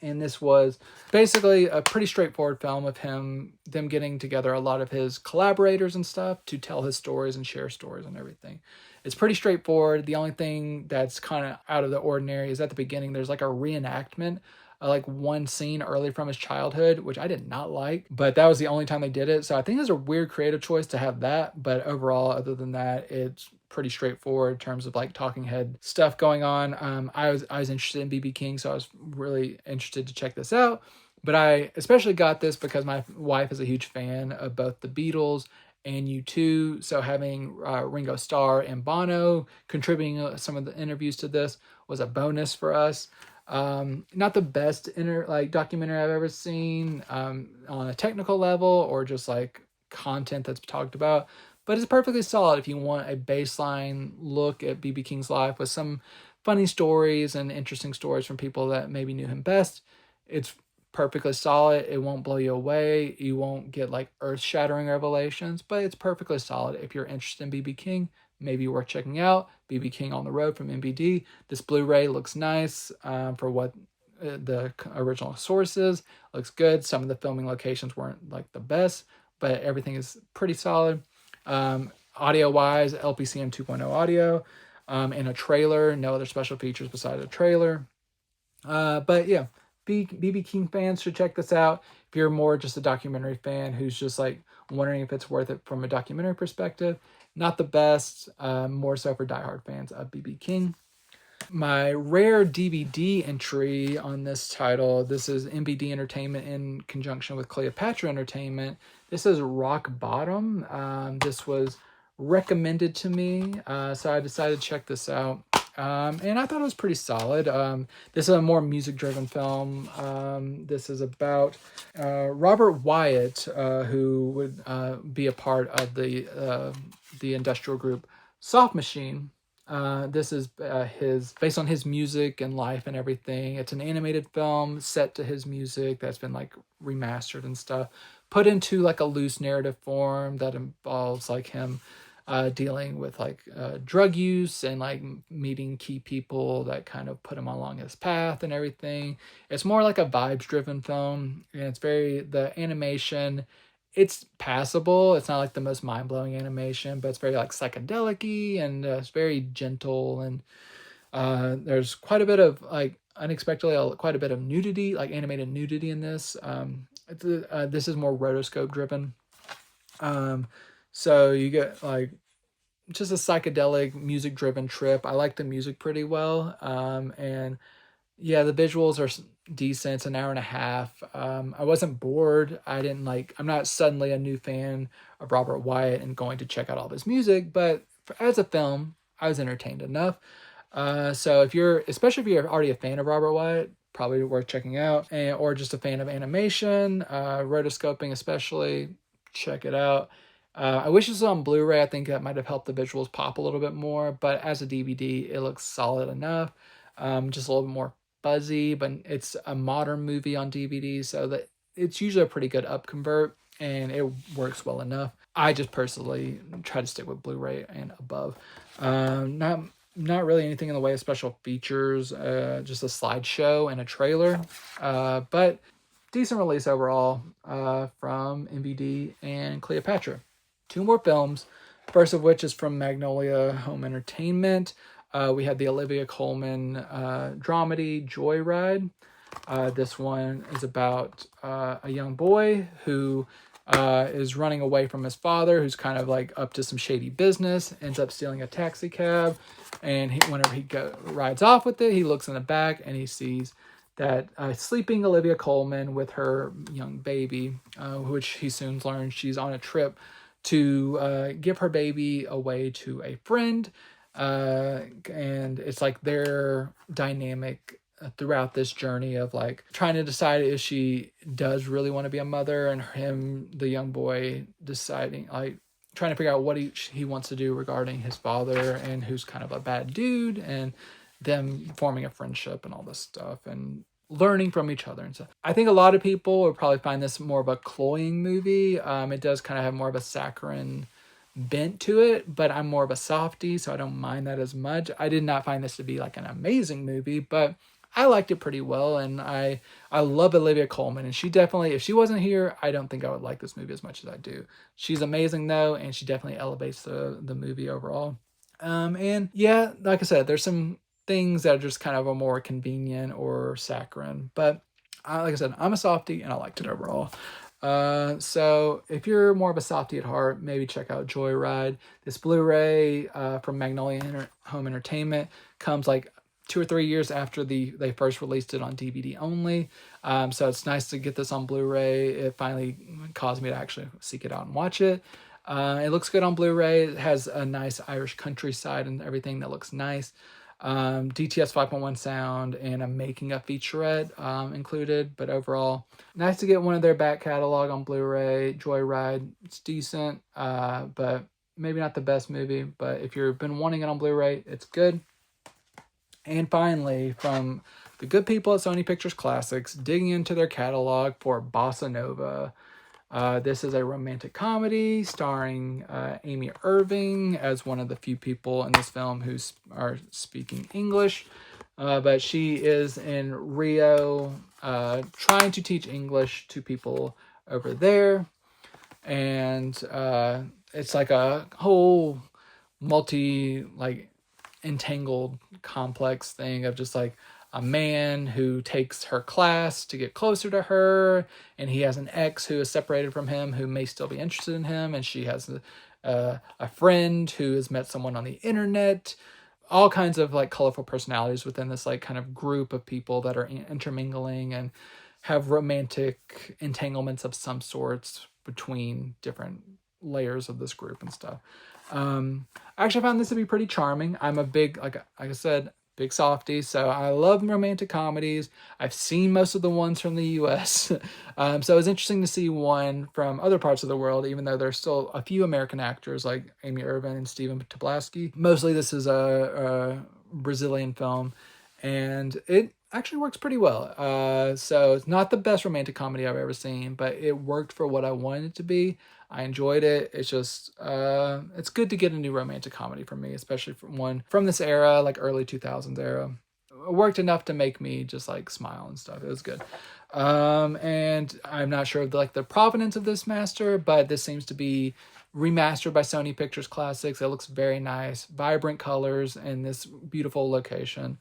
And this was basically a pretty straightforward film of them getting together a lot of his collaborators and stuff to tell his stories and share stories and everything. It's pretty straightforward. The only thing that's kind of out of the ordinary is at the beginning, there's like a reenactment, like one scene early from his childhood, which I did not like, but that was the only time they did it. So I think it's a weird creative choice to have that. But overall, other than that, it's pretty straightforward in terms of like talking head stuff going on. I was interested in BB King, so I was really interested to check this out. But I especially got this because my wife is a huge fan of both the Beatles and U2. So having Ringo Starr and Bono contributing some of the interviews to this was a bonus for us. Not the best documentary I've ever seen on a technical level or just like content that's talked about, but it's perfectly solid if you want a baseline look at BB King's life with some funny stories and interesting stories from people that maybe knew him best. It's perfectly solid. It won't blow you away. You won't get like earth-shattering revelations, but it's perfectly solid. If you're interested in BB King, maybe worth checking out. BB King on the Road from MVD. This Blu-ray looks nice for what the original source is. Looks good. Some of the filming locations weren't like the best, but everything is pretty solid. Audio-wise, LPCM 2.0 audio, and a trailer. No other special features besides a trailer. But yeah, BB King fans should check this out. If you're more just a documentary fan who's just like wondering if it's worth it from a documentary perspective, not the best, more so for diehard fans of BB King. My rare DVD entry on this title, this is MVD Entertainment in conjunction with Cleopatra Entertainment. This is Rock Bottom. This was recommended to me, so I decided to check this out. And I thought it was pretty solid. This is a more music-driven film. This is about Robert Wyatt, who would be a part of the industrial group Soft Machine. This is based on his music and life and everything. It's an animated film set to his music that's been like remastered and stuff, put into like a loose narrative form that involves like him dealing with like drug use and like meeting key people that kind of put him along his path and everything. It's more like a vibes driven film, and it's the animation, it's passable. It's not like the most mind-blowing animation, but it's very like psychedelic-y, and it's very gentle, and there's quite a bit of like unexpectedly quite a bit of nudity, like animated nudity in this. This is more rotoscope driven. So you get like just a psychedelic music driven trip. I like the music pretty well. And yeah, the visuals are decent. It's an hour and a half. I wasn't bored. I'm not suddenly a new fan of Robert Wyatt and going to check out all of his music, but as a film, I was entertained enough. So especially if you're already a fan of Robert Wyatt, probably worth checking out, or just a fan of animation, rotoscoping especially, check it out. I wish this was on Blu-ray. I think that might have helped the visuals pop a little bit more, but as a DVD, it looks solid enough. Just a little bit more fuzzy, but it's a modern movie on DVD, so that it's usually a pretty good upconvert, and it works well enough. I just personally try to stick with Blu-ray and above. Not really anything in the way of special features, just a slideshow and a trailer, but decent release overall from MVD and Cleopatra. 2 more films, first of which is from Magnolia Home Entertainment. We had the Olivia Colman dramedy Joyride. This one is about a young boy who is running away from his father, who's kind of like up to some shady business, ends up stealing a taxi cab, and whenever he rides off with it, he looks in the back and he sees that sleeping Olivia Colman with her young baby, which he soon learns she's on a trip to give her baby away to a friend. And it's like their dynamic throughout this journey of like trying to decide if she does really want to be a mother, and him, the young boy, deciding, like, trying to figure out what he wants to do regarding his father, and who's kind of a bad dude, and them forming a friendship and all this stuff, and learning from each other and stuff. I think a lot of people would probably find this more of a cloying movie. It does kind of have more of a saccharine bent to it, but I'm more of a softie, so I don't mind that as much. I did not find this to be like an amazing movie, but I liked it pretty well, and I love Olivia Colman, and she definitely, if she wasn't here, I don't think I would like this movie as much as I do. She's amazing though, and she definitely elevates the movie overall. And yeah, like I said, there's some things that are just kind of a more convenient or saccharine, but like I said, I'm a softie and I liked it overall. So if you're more of a softie at heart, maybe check out Joyride. This Blu-ray from Magnolia Home Entertainment comes like 2 or 3 years after they first released it on DVD only. So it's nice to get this on Blu-ray. It finally caused me to actually seek it out and watch it. It looks good on Blu-ray. It has a nice Irish countryside and everything that looks nice. DTS 5.1 sound and a making of featurette included, but overall nice to get one of their back catalog on Blu-ray. Joyride, it's decent, but maybe not the best movie, but if you've been wanting it on Blu-ray, it's good. And finally, from the good people at Sony Pictures Classics, digging into their catalog for Bossa Nova. This is a romantic comedy starring Amy Irving as one of the few people in this film who are speaking English. But she is in Rio trying to teach English to people over there. And it's like a whole entangled complex thing of just like a man who takes her class to get closer to her, and he has an ex who is separated from him who may still be interested in him, and she has a friend who has met someone on the internet. All kinds of like colorful personalities within this like kind of group of people that are intermingling and have romantic entanglements of some sorts between different layers of this group and stuff. I actually found this to be pretty charming. I'm a big, like I said, big softie, so I love romantic comedies. I've seen most of the ones from the US. So it was interesting to see one from other parts of the world, even though there's still a few American actors like Amy Irving and Steven Tobolowsky. Mostly this is a Brazilian film, and it actually works pretty well. So it's not the best romantic comedy I've ever seen, but it worked for what I wanted it to be. I enjoyed it. It's just, it's good to get a new romantic comedy for me, especially from one from this era, like early 2000s era. It worked enough to make me just like smile and stuff. It was good. And I'm not sure of the provenance of this master, but this seems to be remastered by Sony Pictures Classics. It looks very nice, vibrant colors in this beautiful location.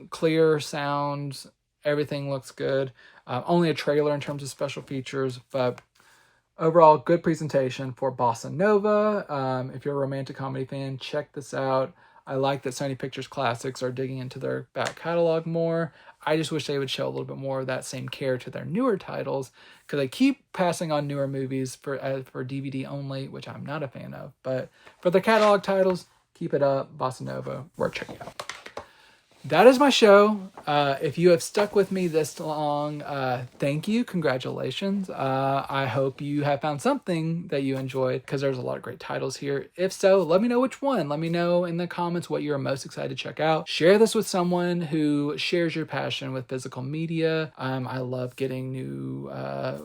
Clear sounds, everything looks good. Only a trailer in terms of special features, but overall, good presentation for Bossa Nova. If you're a romantic comedy fan, check this out. I like that Sony Pictures Classics are digging into their back catalog more. I just wish they would show a little bit more of that same care to their newer titles, because they keep passing on newer movies for DVD only, which I'm not a fan of. But for the catalog titles, keep it up. Bossa Nova, worth checking out. That is my show. If you have stuck with me this long, thank you. Congratulations. I hope you have found something that you enjoyed, because there's a lot of great titles here. If so, let me know which one. Let me know in the comments what you're most excited to check out. Share this with someone who shares your passion with physical media. I love getting new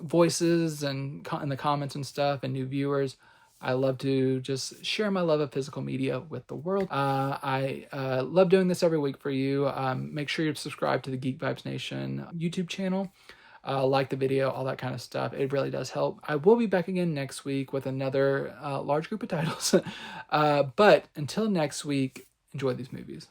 voices and in the comments and stuff, and new viewers. I love to just share my love of physical media with the world. I love doing this every week for you. Make sure you subscribe to the Geek Vibes Nation YouTube channel. like the video, all that kind of stuff. It really does help. I will be back again next week with another large group of titles. But until next week, enjoy these movies.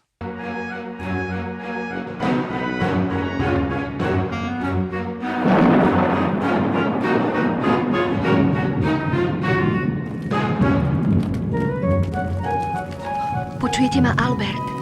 Počujete ma, Albert?